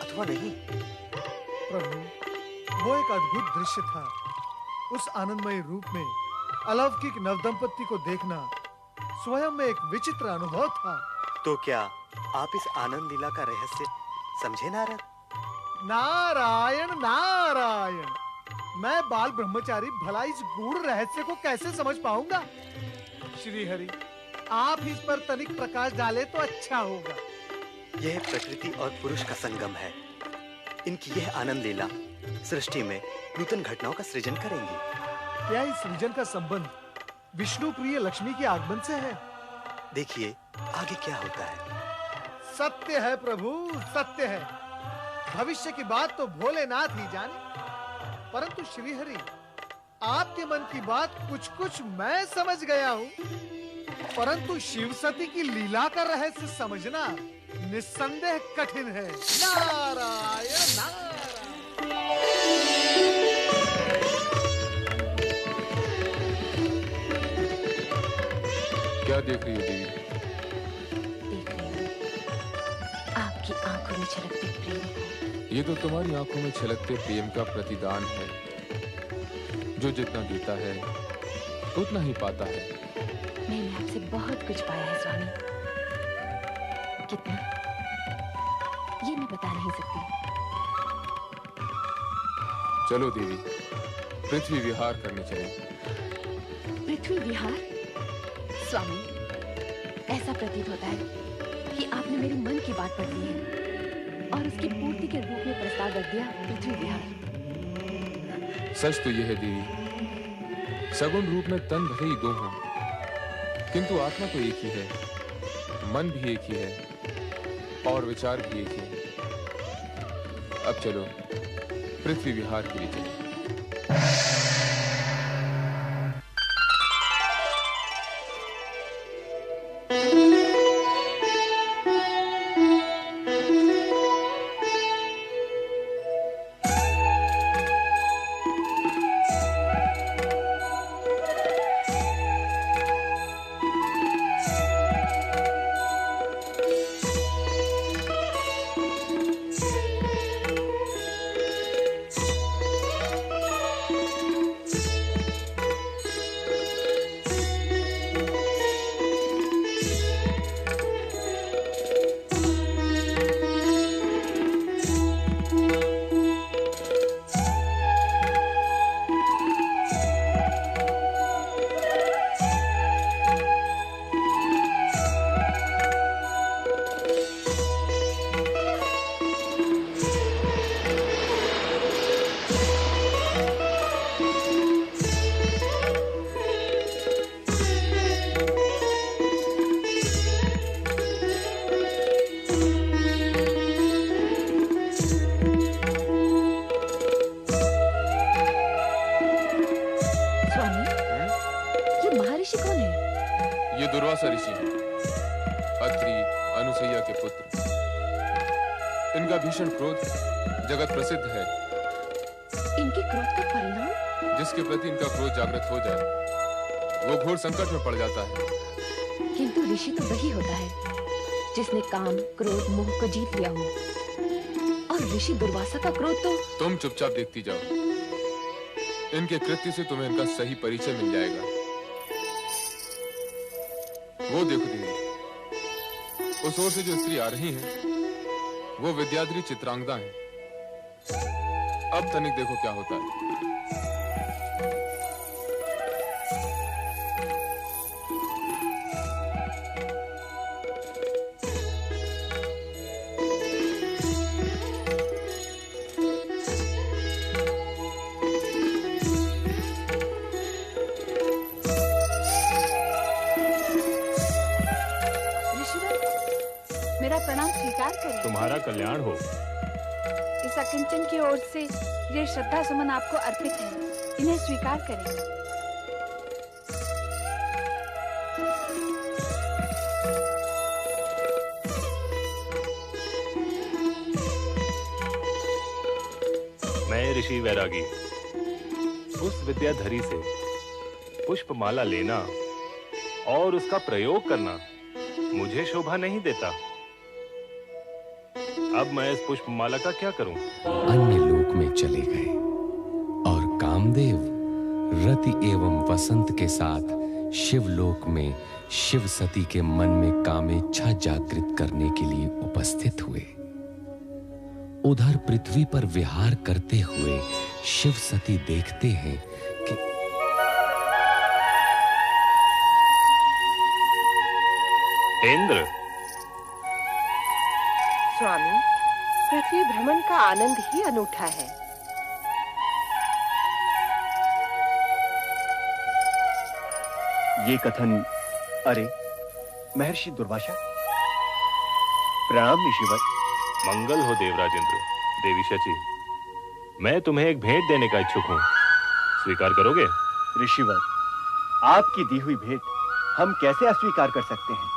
अथवा नहीं? प्रभु, वो एक अद्भुत दृश्य था। उस आनंदमय रूप में अलौकिक नवदंपति को देखना स्वयं में एक विचित्र अनुभव था। तो क्या आप इस आनंद लीला का रहस्य समझे नारद? नारायण नारायण, मैं बाल ब्रह्मचारी भला इस गूढ़ रहस्य को कैसे समझ पाऊंगा? श्री हरि, आप इस पर तनिक प्रकाश डाले तो अच्छा होगा। यह प्रकृति और पुरुष का संगम है। इनकी यह आनंद लीला सृष्टि में नूतन घटनाओं का सृजन करेंगी। क्या इस सृजन का संबंध विष्णु प्रिय लक्ष्मी के आगमन से है? देखिए आगे क्या होता है। सत्य है प्रभु, सत्य है। भविष्य की बात तो भोलेनाथ ही जाने, परंतु श्रीहरि, आपके मन की बात कुछ मैं समझ गया हूँ, परंतु शिव सती की लीला का रहस्य समझना निस्संदेह कठिन है। नारायण नारायण। क्या देख रही हो देवी? देख रही हूँ आपकी आंखों में छलकते प्रेम को। ये तो तुम्हारी आंखों में छलकते प्रेम का प्रतिदान है। जो जितना देता है उतना ही पाता है। मैंने आपसे बहुत कुछ पाया है स्वामी। कितना, ये मैं बता नहीं सकती। चलो देवी, पृथ्वी विहार करने चले। पृथ्वी विहार? स्वामी, ऐसा प्रतीत होता है कि आपने मेरे मन की बात पढ़ ली है और उसकी पूर्ति के रूप में प्रस्ताव रख दिया पृथ्वी विहार। सच तो यह है देवी, सगुण रूप में तन भले ही दो हों, किंतु आत्मा तो एक ही है, मन भी एक ही है और विचार भी एक ही है। अब चलो पृथ्वी विहार के लिए चलें। दुर्वासा ऋषि हैं, अत्रि अनुसैया के पुत्र। इनका भीषण क्रोध जगत प्रसिद्ध है। इनके क्रोध का परिणाम? जिसके प्रति इनका क्रोध जागृत हो जाए वो घोर संकट में पड़ जाता है। किंतु ऋषि तो वही होता है जिसने काम, क्रोध, मोह को जीत लिया हो। और ऋषि दुर्वासा का क्रोध तो... तुम चुपचाप देखती जाओ, इनके कृत्य से तुम्हें इनका सही परिचय मिल जाएगा। वो देखो देवी, उस ओर से जो स्त्री आ रही हैं, वो विद्याधरी चित्रांगदा हैं। अब तनिक देखो क्या होता है। मेरा प्रणाम स्वीकार करें। तुम्हारा कल्याण हो। इस अकिंचन की ओर से ये श्रद्धा सुमन आपको अर्पित है, इन्हें स्वीकार करें। मैं ऋषि वैरागी, उस विद्याधरी से पुष्पमाला लेना और उसका प्रयोग करना मुझे शोभा नहीं देता। अब मैं इस पुष्पमाला का क्या करूं? अन्य लोक में चले गए और कामदेव रति एवं वसंत के साथ शिवलोक में शिव सती के मन में कामेच्छा जागृत करने के लिए उपस्थित हुए। उधर पृथ्वी पर विहार करते हुए शिव सती देखते हैं कि इंद्र। स्वामी, पृथ्वी भ्रमण का आनंद ही अनूठा है। ये कथन, अरे महर्षि दुर्वासा, प्रणाम ऋषिवर। मंगल हो देवराज इंद्र। देवी शची, मैं तुम्हें एक भेंट देने का इच्छुक हूं, स्वीकार करोगे? ऋषिवर, आपकी दी हुई भेंट हम कैसे अस्वीकार कर सकते हैं?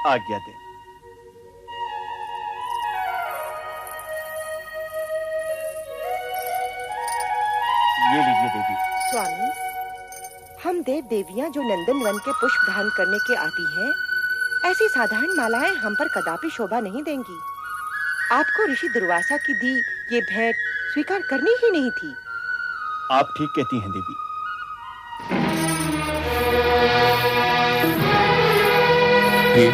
आज्ञा दें। ये लीजिए देवी। स्वामी, हम देव देवियां जो नंदन वन के पुष्प धारण करने के आती हैं, ऐसी साधारण मालाएं हम पर कदापि शोभा नहीं देंगी। आपको ऋषि दुर्वासा की दी ये भेंट स्वीकार करनी ही नहीं थी। आप ठीक कहती हैं देवी। अब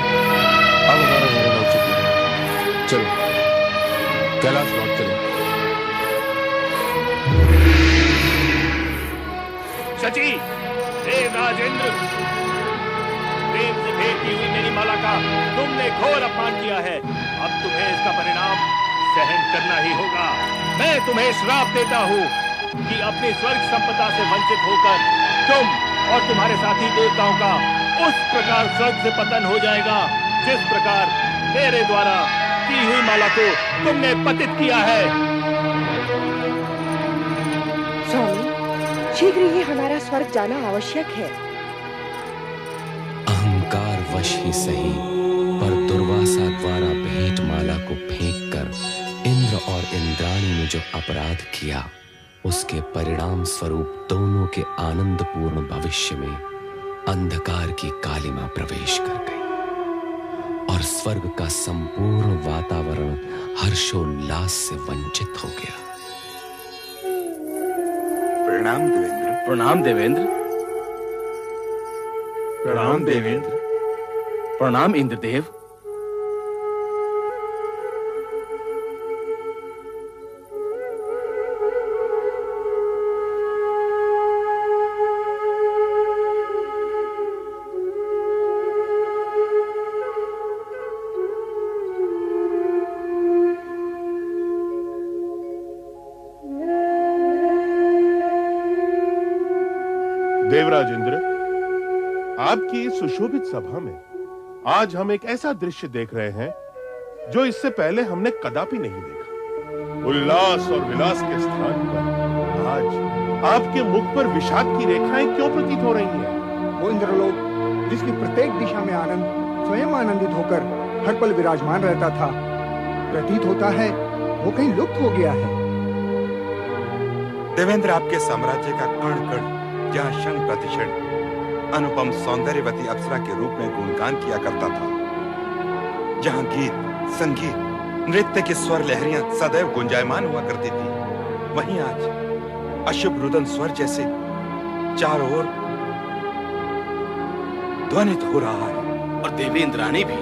हमारा निर्णय हो चुका है। चलो कैलाश लौट चले। शची, देवराज इंद्र, प्रेम से भेंट की हुई मेरी माला का तुमने घोर अपमान किया है। अब तुम्हें इसका परिणाम सहन करना ही होगा। मैं तुम्हें श्राप देता हूँ कि अपनी स्वर्ग संपदा से वंचित होकर तुम और तुम्हारे साथी देवताओं का उस प्रकार स्वर्ग से पतन हो जाएगा जिस प्रकार मेरे द्वारा की हुई माला को तुमने पतित किया है। स्वामी, शीघ्र ही हमारा स्वर्ग जाना आवश्यक है। अहंकार वश ही सही, पर दुर्वासा द्वारा भेंट माला को फेंककर इंद्र और इंद्राणी ने जो अपराध किया, उसके परिणाम स्वरूप दोनों के आनंदपूर्ण भविष्य में अंधकार की कालिमा प्रवेश कर गई और स्वर्ग का संपूर्ण वातावरण हर्षोल्लास से वंचित हो गया। प्रणाम देवेंद्र। प्रणाम देवेंद्र। प्रणाम देवेंद्र। प्रणाम इंद्रदेव। देवराज इंद्र, आपकी इस सुशोभित सभा में आज हम एक ऐसा दृश्य देख रहे हैं जो इससे पहले हमने कदापि नहीं देखा। उल्लास और विलास के स्थान पर आज आपके मुख पर विषाद की रेखाएं क्यों प्रतीत हो रही हैं? वो इंद्रलोक जिसकी प्रत्येक दिशा में आनंद स्वयं आनंदित होकर हर पल विराजमान रहता था, प्रतीत होता है वो कहीं लुप्त हो गया है। देवेंद्र, आपके साम्राज्य का कण कण जहाँ क्षण प्रतिक्षण अनुपम सौंदर्यवती अप्सरा के रूप में गुणगान किया करता था, जहाँ गीत, संगीत, नृत्य की स्वर लहरियां सदैव गुंजायमान हुआ करती थी, वहीं आज अशुभ रुदन स्वर जैसे चारों ओर ध्वनित हो रहा है। और देवी इंद्राणी भी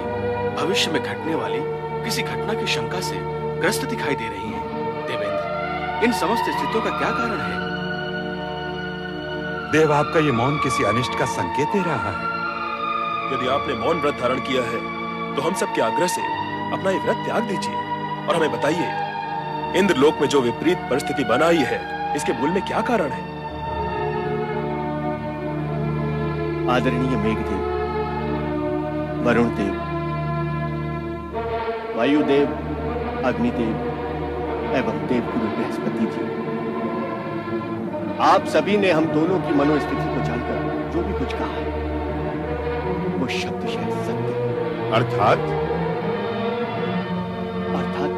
भविष्य में घटने वाली किसी घटना की शंका से ग्रस्त दिखाई दे रही हैं। देवेंद्र, इन समस्त स्थितियों का क्या कारण है? देव, आपका ये मौन किसी अनिष्ट का संकेत दे रहा है। यदि आपने मौन व्रत धारण किया है तो हम सबके आग्रह से अपना ये व्रत त्याग दीजिए और हमें बताइए, इंद्रलोक में जो विपरीत परिस्थिति बनाई है, इसके मूल में क्या कारण है? आदरणीय मेघदेव, वरुण देव, वायुदेव, अग्निदेव एवं देवगुरु बृहस्पति जी, आप सभी ने हम दोनों की मनोस्थिति को जानकर जो भी कुछ कहा वो शब्दशः सत्य। अर्थात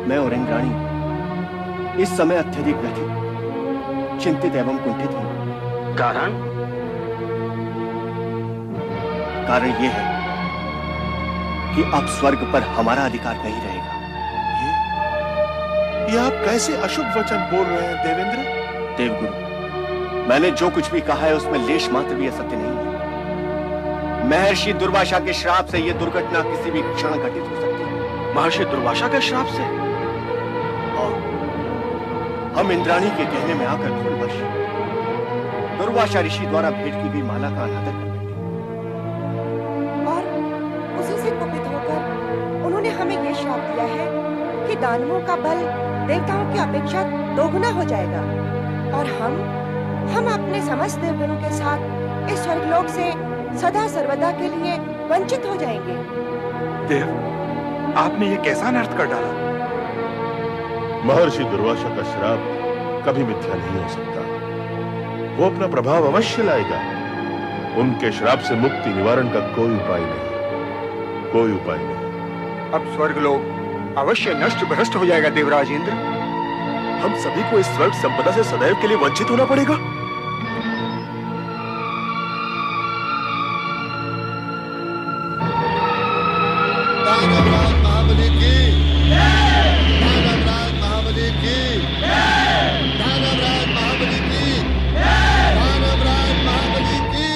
मैं और इंद्राणी इस समय अत्यधिक व्यथित, चिंतित एवं कुंठित हैं। कारण? कारण यह है कि अब स्वर्ग पर हमारा अधिकार नहीं रहेगा। ये आप कैसे अशुभ वचन बोल रहे हैं देवेंद्र? देवगुरु, मैंने जो कुछ भी कहा है उसमें लेश मात्र भी असत्य नहीं है। महर्षि दुर्वासा के श्राप से यह दुर्घटना किसी भी क्षण घटित हो सकती है। महर्षि दुर्वासा के श्राप से? और हम इंद्राणी के कहने में आकर भूलवश दुर्वासा ऋषि द्वारा भेंट की गई माला का अनादर कर बैठे और उसी से कुपित होकर उन्होंने हमें यह श्राप दिया है कि दानवों का बल देवताओं की अपेक्षा दोगुना हो जाएगा और हम अपने समस्त देवगणों के साथ इस स्वर्गलोक से सदा सर्वदा के लिए वंचित हो जाएंगे। देव, आपने ये कैसा अनर्थ कर डाला? महर्षि दुर्वासा का श्राप कभी मिथ्या नहीं हो सकता। वो अपना प्रभाव अवश्य लाएगा। उनके श्राप से मुक्ति निवारण का कोई उपाय नहीं, कोई उपाय नहीं। अब स्वर्गलोक अवश्य नष्ट भ्रष्ट हो जाएगा देवराज इंद्र। हम सभी को इस स्वर्ग संपदा से सदैव के लिए वंचित होना पड़ेगा। महाबली की दानवराज महाबली की दानवराज महाबली की दानवराज महाबली की।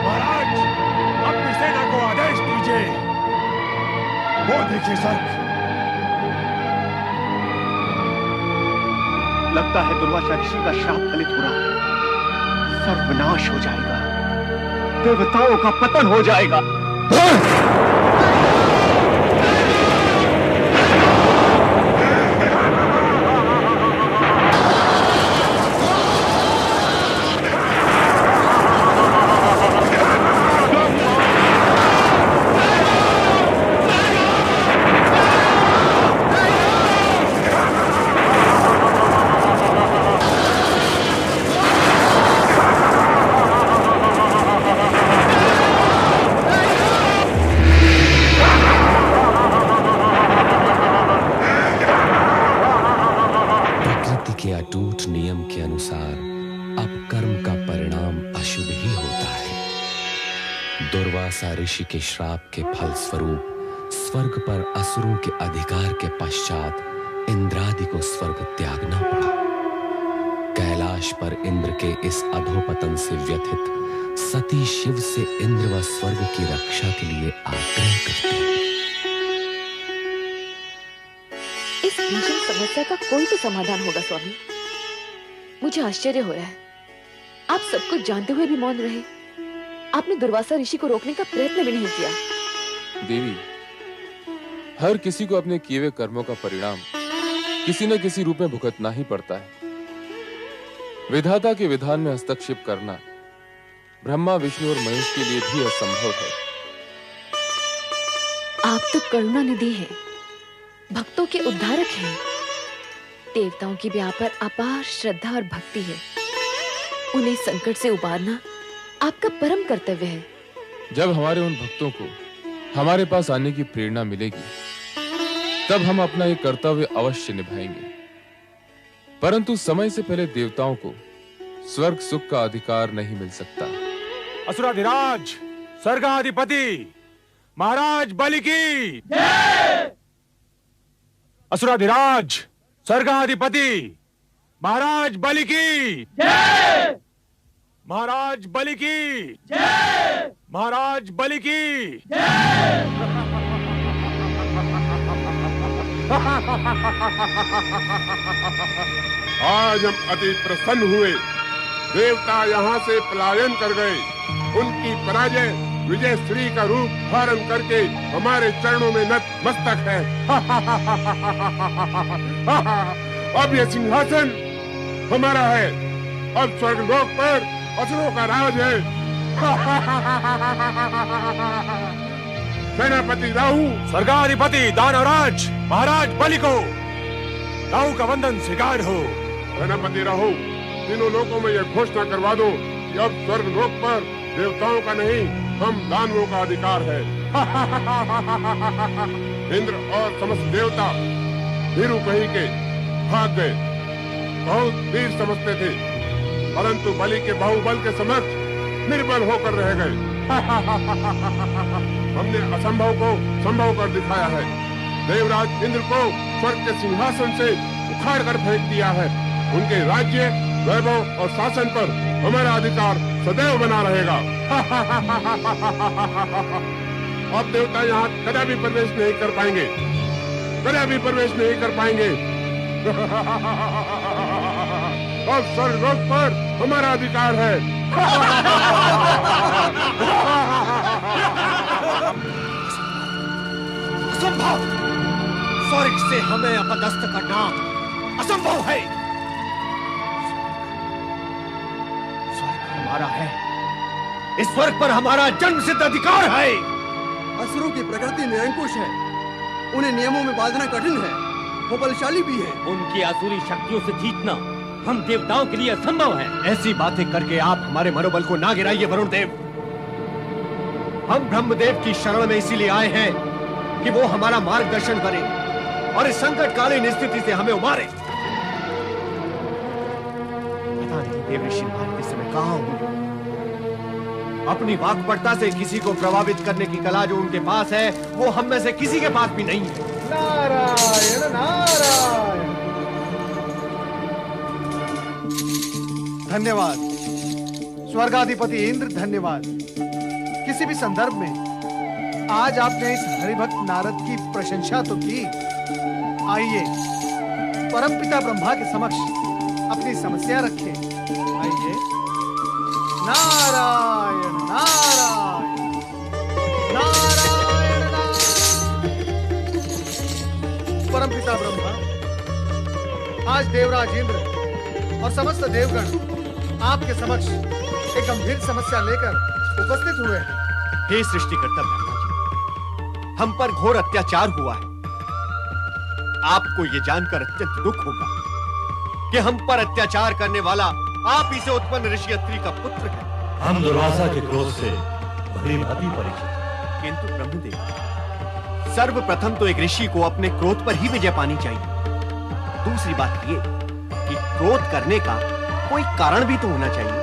महाराज, अपनी सेना को आदेश दीजिए। वो देखिए सर, लगता है दुर्वासा ऋषि का श्राप फलित हो रहा है। सर्वनाश हो जाएगा, देवताओं का पतन हो जाएगा। ऋषि के श्राप के फल स्वरूप स्वर्ग पर असुरों के अधिकार के पश्चात इंद्रादि को स्वर्ग त्यागना पड़ा। कैलाश पर इंद्र के इस अधोपतन से व्यथित सती शिव से इंद्र व स्वर्ग की रक्षा के लिए आग्रह करती है। इस भीषण समस्या का कोई तो समाधान होगा स्वामी। मुझे आश्चर्य हो रहा है, आप सब कुछ जानते हुए भी मौन रहे। आपने दुर्वासा ऋषि को रोकने का प्रयत्न भी नहीं किया। देवी, हर किसी को अपने किए हुए कर्मों का परिणाम किसी न किसी रूप में भुगतना ही पड़ता है। विधाता के विधान में हस्तक्षेप करना ब्रह्मा, विष्णु और महेश के लिए भी असंभव है। आप तो करुणा निधि हैं, भक्तों के उद्धारक हैं। देवताओं की भी आप पर अपार श्रद्धा और भक्ति है। उन्हें संकट से उबारना आपका परम कर्तव्य है। जब हमारे उन भक्तों को हमारे पास आने की प्रेरणा मिलेगी, तब हम अपना ये कर्तव्य अवश्य निभाएंगे। परंतु समय से पहले देवताओं को स्वर्ग सुख का अधिकार नहीं मिल सकता। असुराधिराज स्वर्गाधिपति महाराज बलि की जय। असुराधिराज स्वर्गाधिपति महाराज बलि की जय। महाराज बलि की जय। महाराज बलि की जय। आज हम अति प्रसन्न हुए। देवता यहाँ से पलायन कर गए। उनकी पराजय विजय श्री का रूप धारण करके हमारे चरणों में नतमस्तक है। अब यह सिंहासन हमारा है। अब स्वर्गलोक पर असुरों का राज है। सेनापति राहु, स्वर्गाधिपति दानवराज महाराज बलि को राहु का वंदन स्वीकार हो। सेनापति राहु, तीनों लोकों में यह घोषणा करवा दो कि अब स्वर्गलोक पर देवताओं का नहीं, हम दानवों का अधिकार है। इंद्र और समस्त देवता वीरू कही के भाग गए। बहुत वीर समझते थे, परंतु बलि के बाहुबल के समक्ष निर्बल होकर रह गए। हमने असंभव को संभव कर दिखाया है। देवराज इंद्र को स्वर्ग के सिंहासन से उखाड़ कर फेंक दिया है। उनके राज्य, वैभव और शासन पर हमारा अधिकार सदैव बना रहेगा। अब देवता यहाँ कदापि प्रवेश नहीं कर पाएंगे, कदापि प्रवेश नहीं कर पाएंगे। अब स्वर्गलोक पर हमारा अधिकार है। असंभव! स्वर्ग से हमें अपदस्थ करना असंभव है। स्वर्ग हमारा है, इस स्वर्ग पर हमारा जन्म सिद्ध अधिकार है। असुरों की प्रकृति निरंकुश है, उन्हें नियमों में बांधना कठिन है, वो बलशाली भी है। उनकी आसुरी शक्तियों से जीतना हम देवताओं के लिए असंभव है। ऐसी बातें करके आप हमारे मनोबल को ना गिराइए वरुण देव। हम ब्रह्मदेव की शरण में इसीलिए आए हैं कि वो हमारा मार्गदर्शन करे और इस संकटकालीन स्थिति से हमें उबारे। पता नहीं देव ऋषि महाराज इस समय कहाँ होंगे। अपनी वाक्पटुता से किसी को प्रभावित करने की कला जो उनके पास है, वो हम में से किसी के पास भी नहीं है। नारायण नारायण। धन्यवाद स्वर्गाधिपति इंद्र, धन्यवाद। किसी भी संदर्भ में आज आपने इस हरिभक्त नारद की प्रशंसा तो की। आइए परमपिता ब्रह्मा के समक्ष अपनी समस्या रखें। आइए। नारायण नारायण नारायण नारायण। परमपिता ब्रह्मा, आज देवराज इंद्र और समस्त देवगण आपके समक्ष एक गंभीर समस्या लेकर उपस्थित हुए हैं। हे सृष्टिकर्ता ब्रह्मा जी, हम पर घोर अत्याचार हुआ है। आपको ये जानकर अत्यंत दुख होगा कि हम पर अत्याचार करने वाला आप ही से उत्पन्न ऋषि अत्रि का पुत्र है। हम दुर्वासा के क्रोध से भली भांति परिचित हैं। किंतु ब्रह्मदेव, सर्वप्रथम तो एक ऋषि को अपने क्रोध पर ही विजय पानी चाहिए। दूसरी बात ये कि क्रोध करने का कोई कारण भी तो होना चाहिए।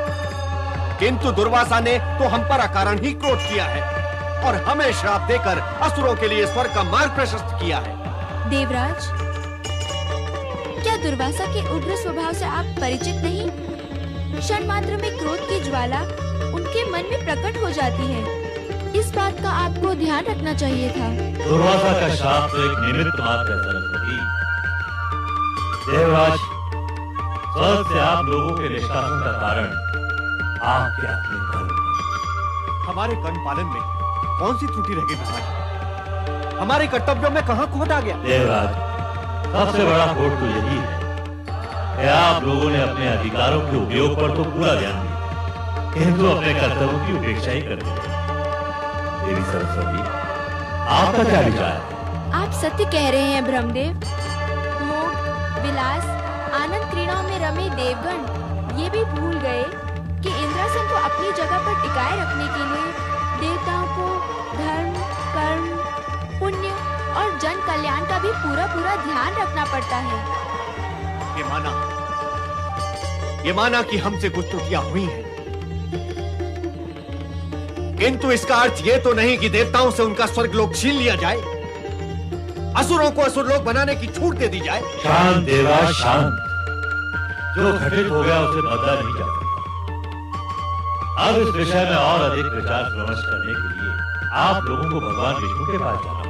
किंतु दुर्वासा ने तो हम पर अकारण ही क्रोध किया है और हमें श्राप देकर असुरों के लिए स्वर्ग का मार्ग प्रशस्त किया है। देवराज, क्या दुर्वासा के उग्र स्वभाव से आप परिचित नहीं? क्षण मात्र में क्रोध की ज्वाला उनके मन में प्रकट हो जाती है। इस बात का आपको ध्यान रखना चाहिए था। दुर्वासा का श्राप तो एक निमित्त मात्र है सरस्वती। देवराज, स्वर्ग से आप लोगों के निष्कासन का कारण आपके अपने कर्म। हमारे कर्म पालन में कौन सी त्रुटि रह गई महाराज? हमारे कर्तव्यों में कहां खोट आ गया? देवराज, सबसे बड़ा खोट तो यही है कि आप लोगों ने अपने अधिकारों के उपयोग पर तो पूरा ध्यान दिया, किंतु अपने कर्तव्यों की उपेक्षा ही कर दी। देवी सरस्वती, आपका क्या विचार है? आप सत्य कह रहे हैं ब्रह्मदेव। भोग, विलास, आनंद क्रीड़ाओं में रमे देवगण ये भी भूल गए कि इंद्रासन को अपनी जगह पर टिकाए रखने के लिए देवताओं को धर्म, कर्म, पुण्य और जन कल्याण का भी पूरा ध्यान रखना पड़ता है। ये माना कि हमसे कुछ त्रुटियां हुई हैं, किंतु इसका अर्थ ये तो नहीं कि देवताओं से उनका स्वर्गलोक छीन लिया जाए, असुरों को असुरलोक बनाने की छूट दे दी जाए। शांत देवराज, शांत। जो घटित हो गया उसे बदला नहीं जा सकता। अब इस विषय में और अधिक विचार विमर्श करने के लिए आप लोगों को भगवान विष्णु के पास जाना होगा।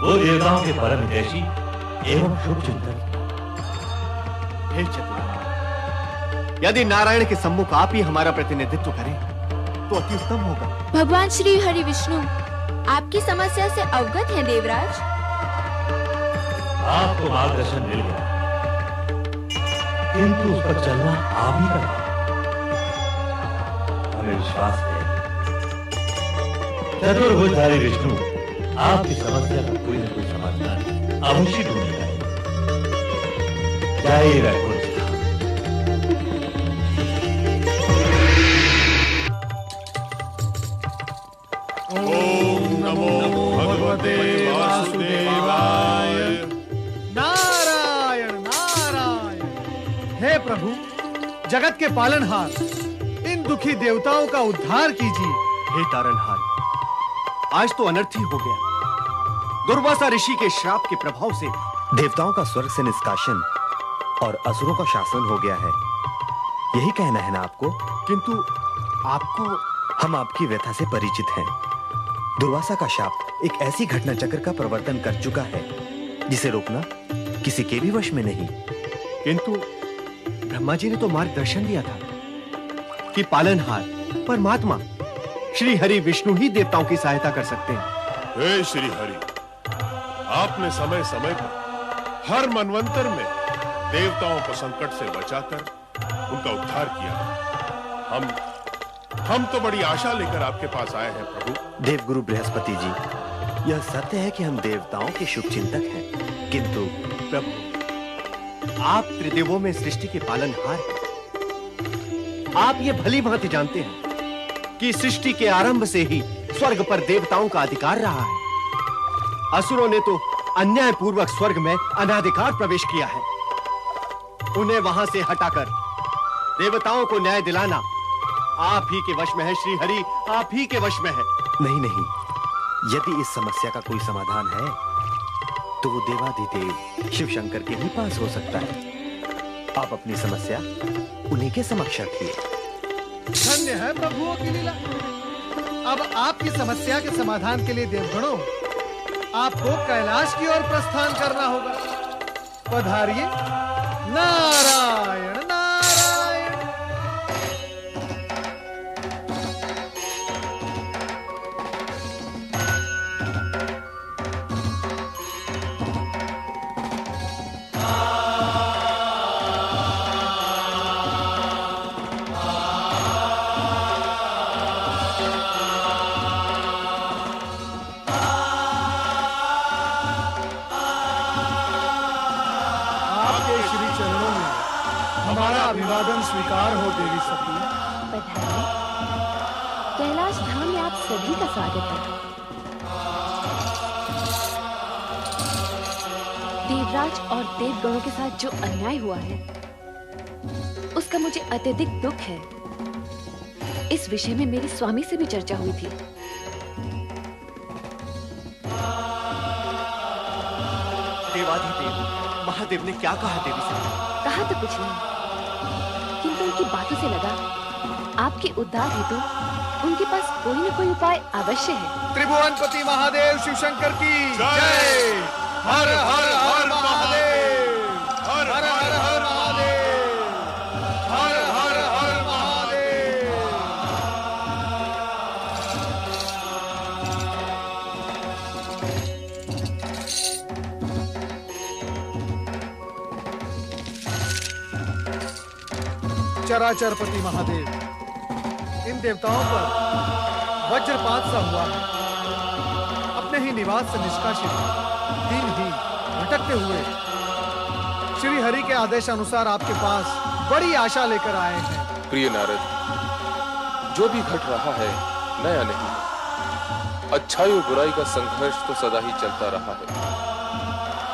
वो देवताओं के परम हितैषी एवं शुभ चिंतक। हे चतुर, यदि नारायण के सम्मुख आप ही हमारा प्रतिनिधित्व करें तो अति उत्तम होगा। भगवान श्री हरि विष्णु आपकी समस्या से अवगत हैं देवराज। आपको मार्गदर्शन मिल गया, किंतु उस पर चलना आप ही का काम। हमें विश्वास है चतुर्भुजधारी विष्णु आपकी समस्या का कोई न कोई समाधान अवश्य ढूंढेगा। जय वैकुंठ। ओम नमो भगवते वासुदेवाय। नारायण नारायण। हे प्रभु, जगत के पालनहार, इन दुखी देवताओं का उद्धार कीजिए। हे तारनहार, आज तो अनर्थ ही हो गया। दुर्वासा ऋषि के श्राप के प्रभाव से देवताओं का स्वर्ग से निष्कासन और असुरों का शासन हो गया है, यही कहना है ना आपको? किंतु आपको, हम आपकी व्यथा से परिचित हैं। दुर्वासा का शाप एक ऐसी घटना चक्र का प्रवर्तन कर चुका है जिसे रोकना किसी के भी वश में नहीं। किंतु ब्रह्मा जी ने तो मार्गदर्शन दिया था कि पालनहार परमात्मा श्री हरि विष्णु ही देवताओं की सहायता कर सकते हैं। हे श्री हरि, आपने समय समय पर हर मनवंतर में देवताओं को संकट से बचाकर उनका उद्धार किया। हम तो बड़ी आशा लेकर आपके पास आए हैं प्रभु। देवगुरु बृहस्पति जी, यह सत्य है कि हम देवताओं के शुभ चिंतक हैं, किंतु प्रभु, आप त्रिदेवों में सृष्टि के पालनहार हैं। आप ये भली भांति जानते हैं कि सृष्टि के आरंभ से ही स्वर्ग पर देवताओं का अधिकार रहा है। असुरों ने तो अन्याय पूर्वक स्वर्ग में अनाधिकार प्रवेश किया है। उन्हें वहां से हटाकर देवताओं को न्याय दिलाना आप ही के वश में है श्री हरि, आप ही के वश में है। नहीं नहीं, यदि इस समस्या का कोई समाधान है तो वो देवाधिदेव शिव शंकर के ही पास हो सकता है। आप अपनी समस्या उन्हीं के समक्ष रखिए। धन्य है प्रभुओं की लीला। अब आपकी समस्या के समाधान के लिए देवगणों, आपको कैलाश की ओर प्रस्थान करना होगा। पधारिए। नारायण नारायण। अभिवादन स्वीकार हो देवी सती। पधारिए। कैलाश धाम में आप सभी का स्वागत है। देवराज और देवगणों के साथ जो अन्याय हुआ है उसका मुझे अत्यधिक दुख है। इस विषय में मेरे स्वामी से भी चर्चा हुई थी। देवाधिदेव महादेव ने क्या कहा देवी सती? कहा तो कुछ नहीं, किंतु उनकी बातों से लगा आपके उद्धार हेतु उनके पास कोई न कोई उपाय अवश्य है। त्रिभुवनपति महादेव शिव शंकर की जय। हर हर हर महादेव, हर हर हर महादेव, हर हर हर महादेव। चराचरपति महादेव, इन देवताओं पर वज्रपात सा हुआ है। अपने ही निवास से निष्कासित दिनहीन भटकते हुए श्री हरि के आदेश अनुसार आपके पास बड़ी आशा लेकर आए हैं। प्रिय नारद, जो भी घट रहा है नया नहीं है। अच्छाई और बुराई का संघर्ष तो सदा ही चलता रहा है।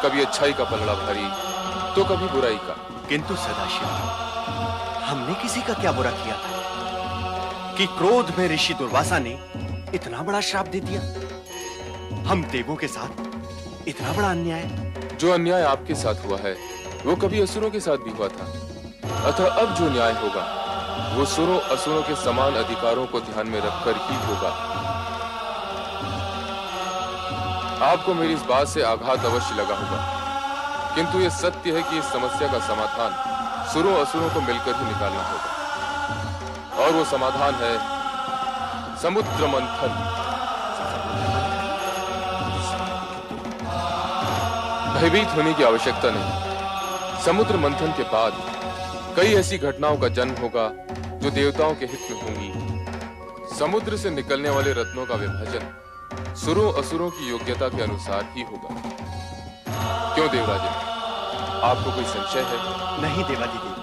कभी अच्छाई का पलड़ा भारी तो कभी बुराई का। किंतु सदाशिव, हमने किसी का क्या बुरा किया था कि क्रोध में ऋषि दुर्वासा ने इतना बड़ा श्राप दे दिया? हम देवों के साथ इतना बड़ा अन्याय? जो अन्याय आपके साथ हुआ है वो कभी असुरों के साथ भी हुआ था। अतः अब जो न्याय होगा वो सुरों असुरों के समान अधिकारों को ध्यान में रखकर ही होगा। आपको मेरी इस बात से आघात अवश्य लगा होगा, किंतु ये सत्य है कि इस समस्या का समाधान सुरों असुरों को मिलकर ही निकालना होगा। और वो समाधान है समुद्र मंथन। भयभीत होने की आवश्यकता नहीं। समुद्र मंथन के बाद कई ऐसी घटनाओं का जन्म होगा जो देवताओं के हित में होंगी। समुद्र से निकलने वाले रत्नों का विभाजन सुरों असुरों की योग्यता के अनुसार ही होगा। क्यों देवराजन, आपको कोई संशय है? नहीं देवाधिदेव,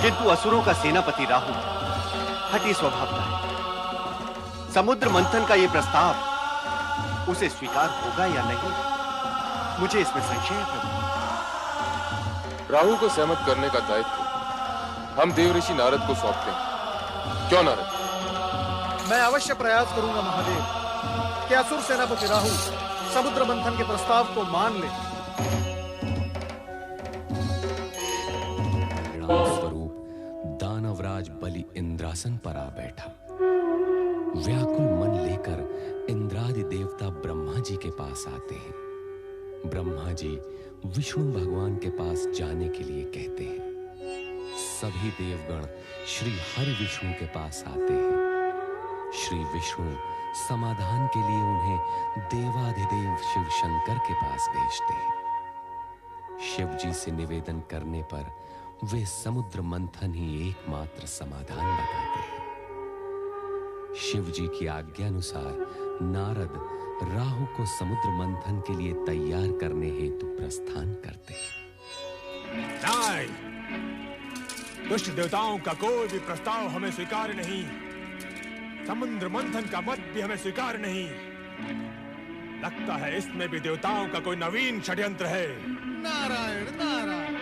किंतु असुरों का सेनापति राहु हठी स्वभाव का है। समुद्र मंथन का ये प्रस्ताव उसे स्वीकार होगा या नहीं, मुझे इसमें संशय है प्रभु। राहु को सहमत करने का दायित्व हम देव ऋषि नारद को सौंपते हैं। क्यों नारद? मैं अवश्य प्रयास करूंगा महादेव कि असुर सेनापति राहु समुद्र मंथन के प्रस्ताव को मान ले। स्वरूप दानवराज बलि इंद्रासन पर आ बैठा। व्याकुल मन लेकर इंद्रादि देवता ब्रह्मा जी के पास आते हैं। ब्रह्मा जी विष्णु भगवान के पास जाने के लिए कहते हैं। सभी देवगण श्री हरि विष्णु के पास आते हैं। श्री विष्णु समाधान के लिए उन्हें देवाधिदेव शिव शंकर के पास भेजते हैं। शिव जी से निवेदन करने पर वे समुद्र मंथन ही एकमात्र समाधान बताते हैं। शिव जी की आज्ञा अनुसार नारद राहु को समुद्र मंथन के लिए तैयार करने हेतु प्रस्थान करते हैं। दुष्ट देवताओं का कोई भी प्रस्ताव हमें स्वीकार नहीं। समुद्र मंथन का मत भी हमें स्वीकार नहीं। लगता है इसमें भी देवताओं का कोई नवीन षड्यंत्र है। नारायण नारायण,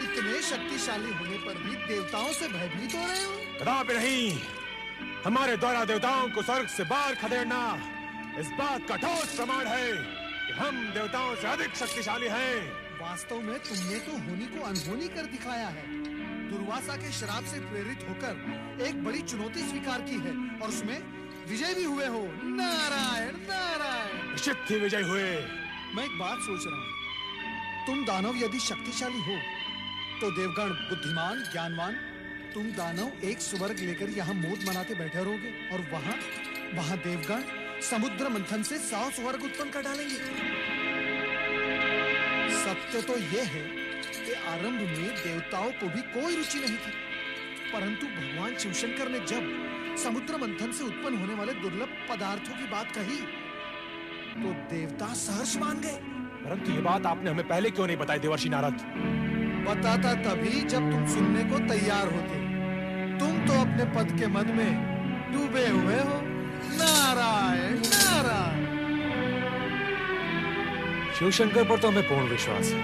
इतने शक्तिशाली होने पर भी देवताओं से भयभीत हो रहे हो? कदापि नहीं। हमारे द्वारा देवताओं को स्वर्ग से बाहर खदेड़ना इस बात का ठोस प्रमाण है कि हम देवताओं से अधिक शक्तिशाली हैं। वास्तव में तुमने तो होनी को अनहोनी कर दिखाया है। दुर्वासा के श्राप से प्रेरित होकर एक बड़ी चुनौती स्वीकार की है और उसमें विजय भी हुए हो। नारायण नारायण, निश्चित ही विजय हुए। मैं एक बात सोच रहा हूँ, तुम दानव यदि शक्तिशाली हो तो देवगण बुद्धिमान ज्ञानवान, तुम दानव एक स्वर्ग लेकर यहाँ मोद मनाते बैठे रहोगे और वहाँ देवगण समुद्र मंथन से 100 स्वर्ग उत्पन्न कर डालेंगे। सत्य तो यह है कि आरंभ में देवताओं को भी कोई रुचि नहीं थी, परंतु भगवान शिवशंकर ने जब समुद्र मंथन से उत्पन्न होने वाले दुर्लभ पदार्थों की बात कही तो देवता सहर्ष मान गए। परंतु ये बात आपने हमें पहले क्यों नहीं बताई देवर्षि नारद? बताता तभी जब तुम सुनने को तैयार होते। तुम तो अपने पद के मद में डूबे हुए हो। नारायण नारायण। शिवशंकर पर तो हमें पूर्ण विश्वास है,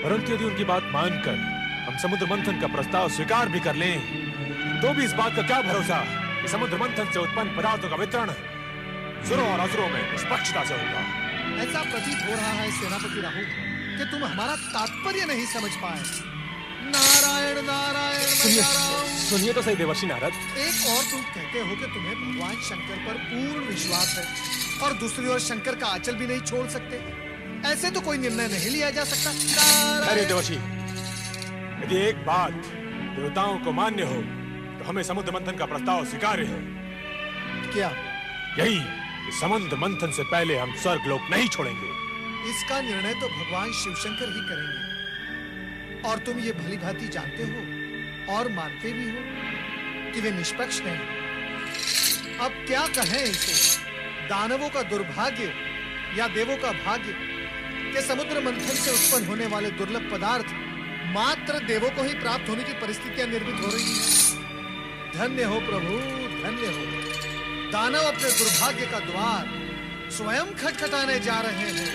परंतु यदि उनकी बात मानकर हम समुद्र मंथन का प्रस्ताव स्वीकार भी कर लें, तो भी इस बात का क्या भरोसा कि समुद्र मंथन से उत्पन्न पदार्थों का वितरण सुरों और असुरों में निष्पक्षता से होगा। ऐसा प्रतीत हो रहा है सेनापति राहु कि तुम हमारा तात्पर्य नहीं समझ पाए। नारायण नारायण। सुनिए तो सही देवर्षि नारद। एक और तुम कहते हो कि तुम्हें भगवान शंकर पर पूर्ण विश्वास है और दूसरी ओर शंकर का आंचल भी नहीं छोड़ सकते। ऐसे तो कोई निर्णय नहीं लिया जा सकता। अरे देवर्षि, यदि एक बात देवताओं को मान्य हो तो हमें समुद्र मंथन का प्रस्ताव स्वीकार्य है। क्या? यही कि समुद्र मंथन से पहले हम स्वर्ग लोक नहीं छोड़ेंगे। इसका निर्णय तो भगवान शिवशंकर ही करेंगे और तुम ये भली भांति जानते हो और मानते भी हो कि वे निष्पक्ष हैं। अब क्या कहें इसे, दानवों का दुर्भाग्य या देवों का भाग्य कि समुद्र मंथन से उत्पन्न होने वाले दुर्लभ पदार्थ मात्र देवों को ही प्राप्त होने की परिस्थितियां निर्मित हो रही हैं। धन्य हो प्रभु, धन्य हो। दानव अपने दुर्भाग्य का द्वार स्वयं खटखटाने जा रहे हैं।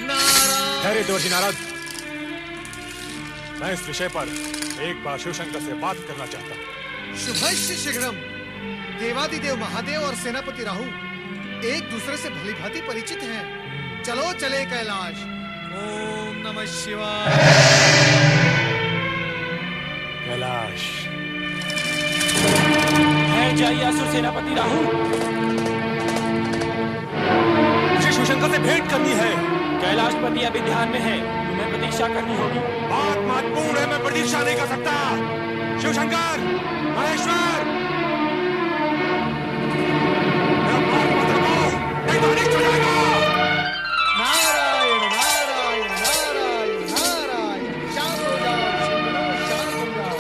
नारायण। देवर्षि नारद, मैं इस विषय पर एक बार शिवशंकर से बात करना चाहता हूँ। शुभस्य शीघ्रम। देवादिदेव महादेव और सेनापति राहु एक दूसरे से भली भांति परिचित हैं। चलो चले कैलाश। ओम नमः शिवाय। कैलाश। जाइए असुर सेनापति राहु। मुझे शिवशंकर से भेंट करनी है। कैलाशपति अभी ध्यान में है, तुम्हें प्रतीक्षा करनी होगी। बात महत्वपूर्ण है, मैं प्रतीक्षा नहीं कर सकता। शिवशंकर, महेश्वर, मेरा बात मत रुको, नहीं तो अनिष्ट हो जाएगा। नारायण नारायण नारायण नारायण। शांत हो जाओ, शांत हो जाओ।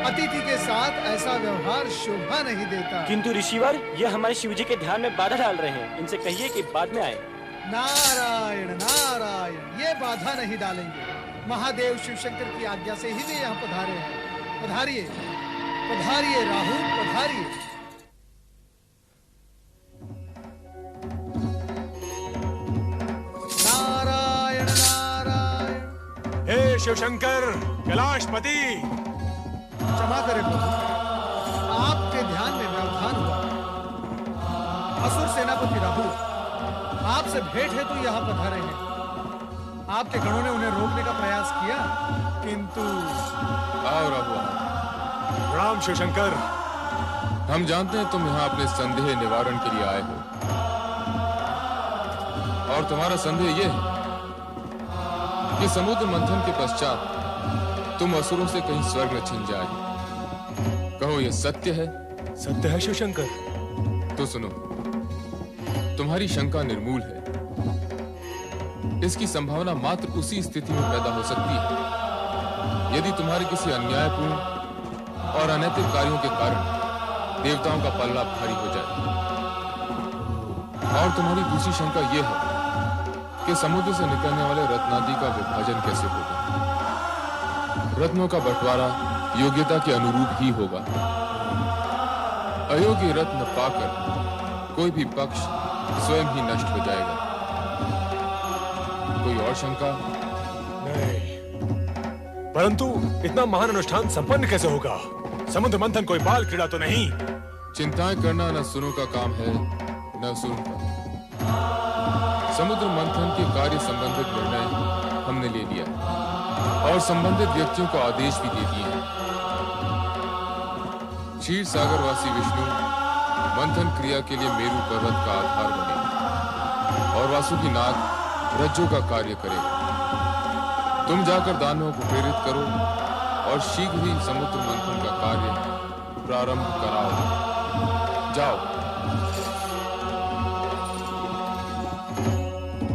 अतिथि के साथ ऐसा व्यवहार शोभा नहीं देता। किंतु ऋषिवर, ये हमारे शिवजी के ध्यान में बाधा डाल रहे हैं। इनसे कहिए कि बाद में आए। नारायण नारायण, ये बाधा नहीं डालेंगे। महादेव शिवशंकर की आज्ञा से ही वे यहाँ पधारे हैं। पधारिए पधारिए राहु, पधारिए। नारायण नारायण। हे शिवशंकर, कैलाशपति, क्षमा करें प्रभु। सेनापति राहुल, आपसे भेंट है तो यहाँ पधारे हैं। आपके गणों ने उन्हें रोकने का प्रयास किया, किंतु आओ राहुल। राम शिवशंकर, हम जानते हैं तुम यहाँ अपने संदेह निवारण के लिए आए हो, और तुम्हारा संदेह ये है कि समुद्र मंथन के पश्चात तुम असुरों से कहीं स्वर्ग न छिन जाए। कहो ये सत्य है? सत्य है शिवशंकर। तो सुनो, तुम्हारी शंका निर्मूल है। इसकी संभावना मात्र उसी स्थिति में पैदा हो सकती है यदि तुम्हारे किसी अन्यायपूर्ण और अनैतिक कार्यों के कारण देवताओं का पल्ला भारी हो जाए। और तुम्हारी दूसरी शंका यह है कि समुद्र से निकलने वाले रत्नादि का विभाजन कैसे होगा। रत्नों का बंटवारा योग्यता के अनुरूप ही होगा। अयोग्य रत्न पाकर कोई भी पक्ष स्वयं ही नष्ट हो जाएगा। कोई और शंका? नहीं, परंतु इतना महान अनुष्ठान संपन्न कैसे होगा? समुद्र मंथन कोई बाल क्रीड़ा तो नहीं। चिंताएं करना न सुनो का काम है, न सुन का। समुद्र मंथन के कार्य संबंधित निर्णय हमने ले लिया और संबंधित व्यक्तियों को आदेश भी दे दिए हैं। क्षीर सागरवासी विष्णु मंथन क्रिया के लिए मेरु पर्वत का आधार बने और वासुकी नाग रज्जु का कार्य करेगा। तुम जाकर दानवों को प्रेरित करो और शीघ्र ही समुद्र मंथन का कार्य प्रारंभ कराओ। जाओ।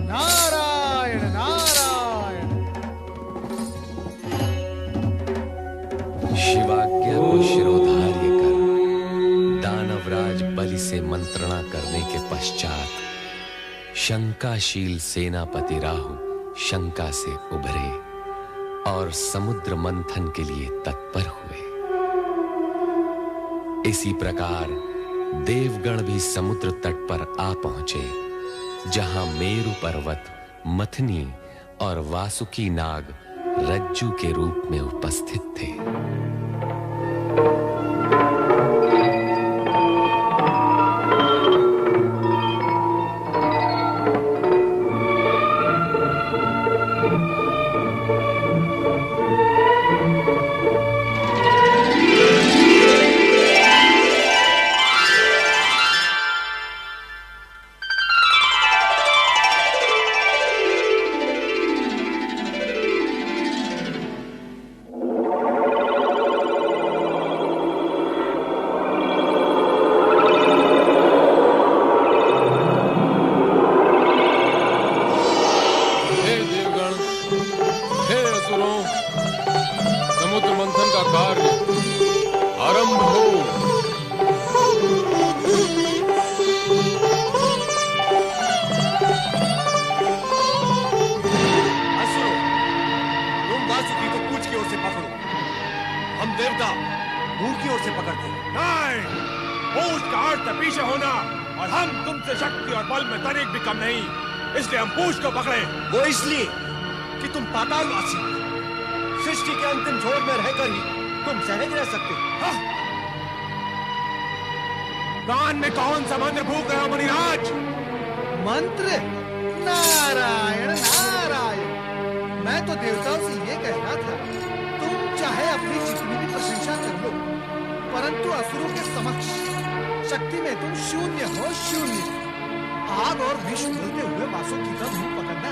नारायण नारायण। शिवाज्ञा को शिरोधार्य कर दानवराज बलि से मंत्रणा करने के पश्चात शंकाशील सेनापति राहु शंका से उभरे और समुद्र मंथन के लिए तत्पर हुए। इसी प्रकार देवगण भी समुद्र तट पर आ पहुंचे, जहां मेरु पर्वत मथनी और वासुकी नाग रज्जू के रूप में उपस्थित थे। वो इसलिए कि तुम पातालवासी हो। सृष्टि के अंतिम छोर में रहकर ही तुम सहज रह सकते हो। कान में कौन सा मंत्र फूंक रहे हो मुनिराज? मंत्र? नारायण नारायण। मैं तो देवताओं से ये कहना था, तुम चाहे अपनी जितनी भी प्रशंसा कर लो, परंतु असुरों के समक्ष शक्ति में तुम शून्य हो, शून्य। आग और विष उगलते हुए वासुकी का मुंह पकड़ना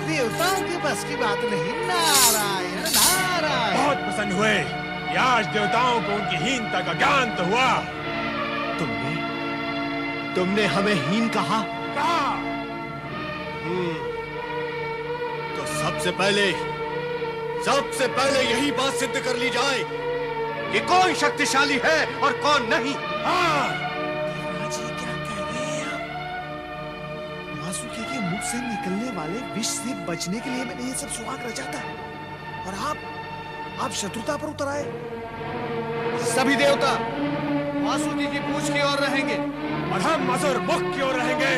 देवताओं के बस की बात नहीं। नारायण नारायण। बहुत प्रसन्न हुए कि आज देवताओं को उनकी हीनता का ज्ञान तो हुआ। तुमने हमें हीन कहा? तो सबसे पहले यही बात सिद्ध कर ली जाए कि कौन शक्तिशाली है और कौन नहीं। से निकलने वाले विष से बचने के लिए मैंने ये सब सुहाग रचा था, और आप शत्रुता पर उतर आए। सभी देवता वासुकी की पूंछ की ओर रहेंगे और हम असुर मुख की ओर रहेंगे।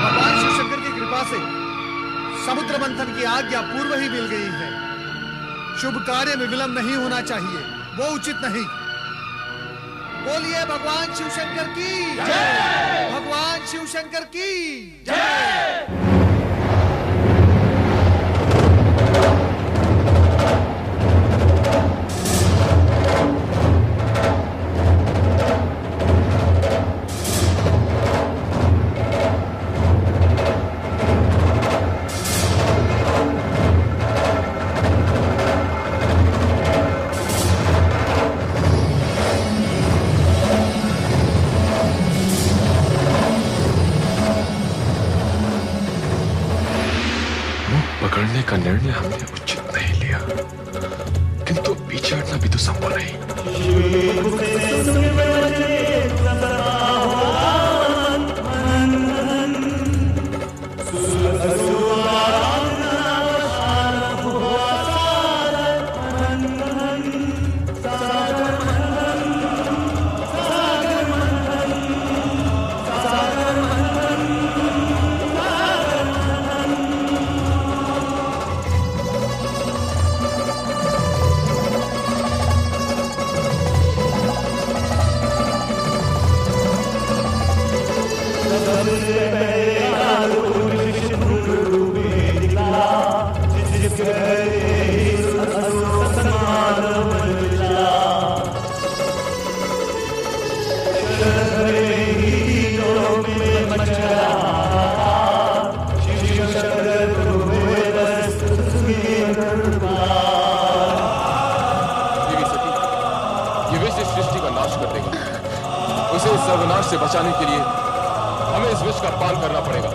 भगवान शिव शंकर की कृपा से समुद्र मंथन की आज्ञा पूर्व ही मिल गई है। शुभ कार्य में विलंब नहीं होना चाहिए, वो उचित नहीं। बोलिए भगवान शिव शंकर की जय। भगवान शिव शंकर की जय। पकड़ने का निर्णय हमने उचित नहीं लिया, किंतु पीछे हटना भी तो संभव नहीं। सर्वनाश से बचाने के लिए हमें इस विष का पान करना पड़ेगा।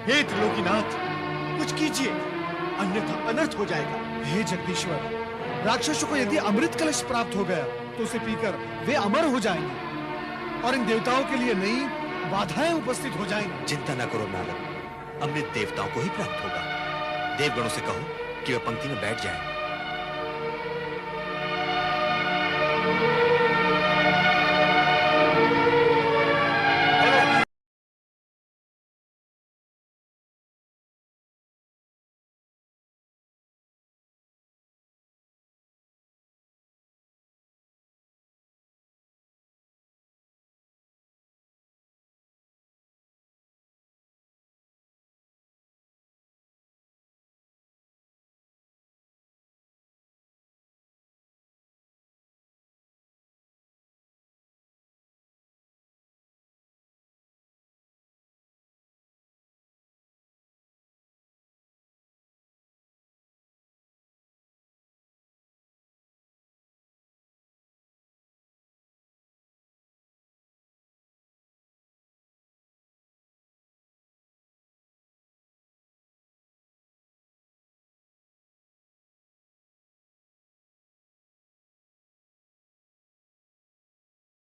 हे त्रिलोकीनाथ, कुछ कीजिए, अन्यथा अनर्थ हो जाएगा। हे जगदीश्वर, राक्षसों को यदि अमृत कलश प्राप्त हो गया तो उसे पीकर वे अमर हो जाएंगे और इन देवताओं के लिए नई बाधाएं उपस्थित हो जाएंगी। चिंता न करो नारद, अमृत देवताओं को ही प्राप्त होगा। देवगणों से कहो कि वे पंक्ति में बैठ जाएं।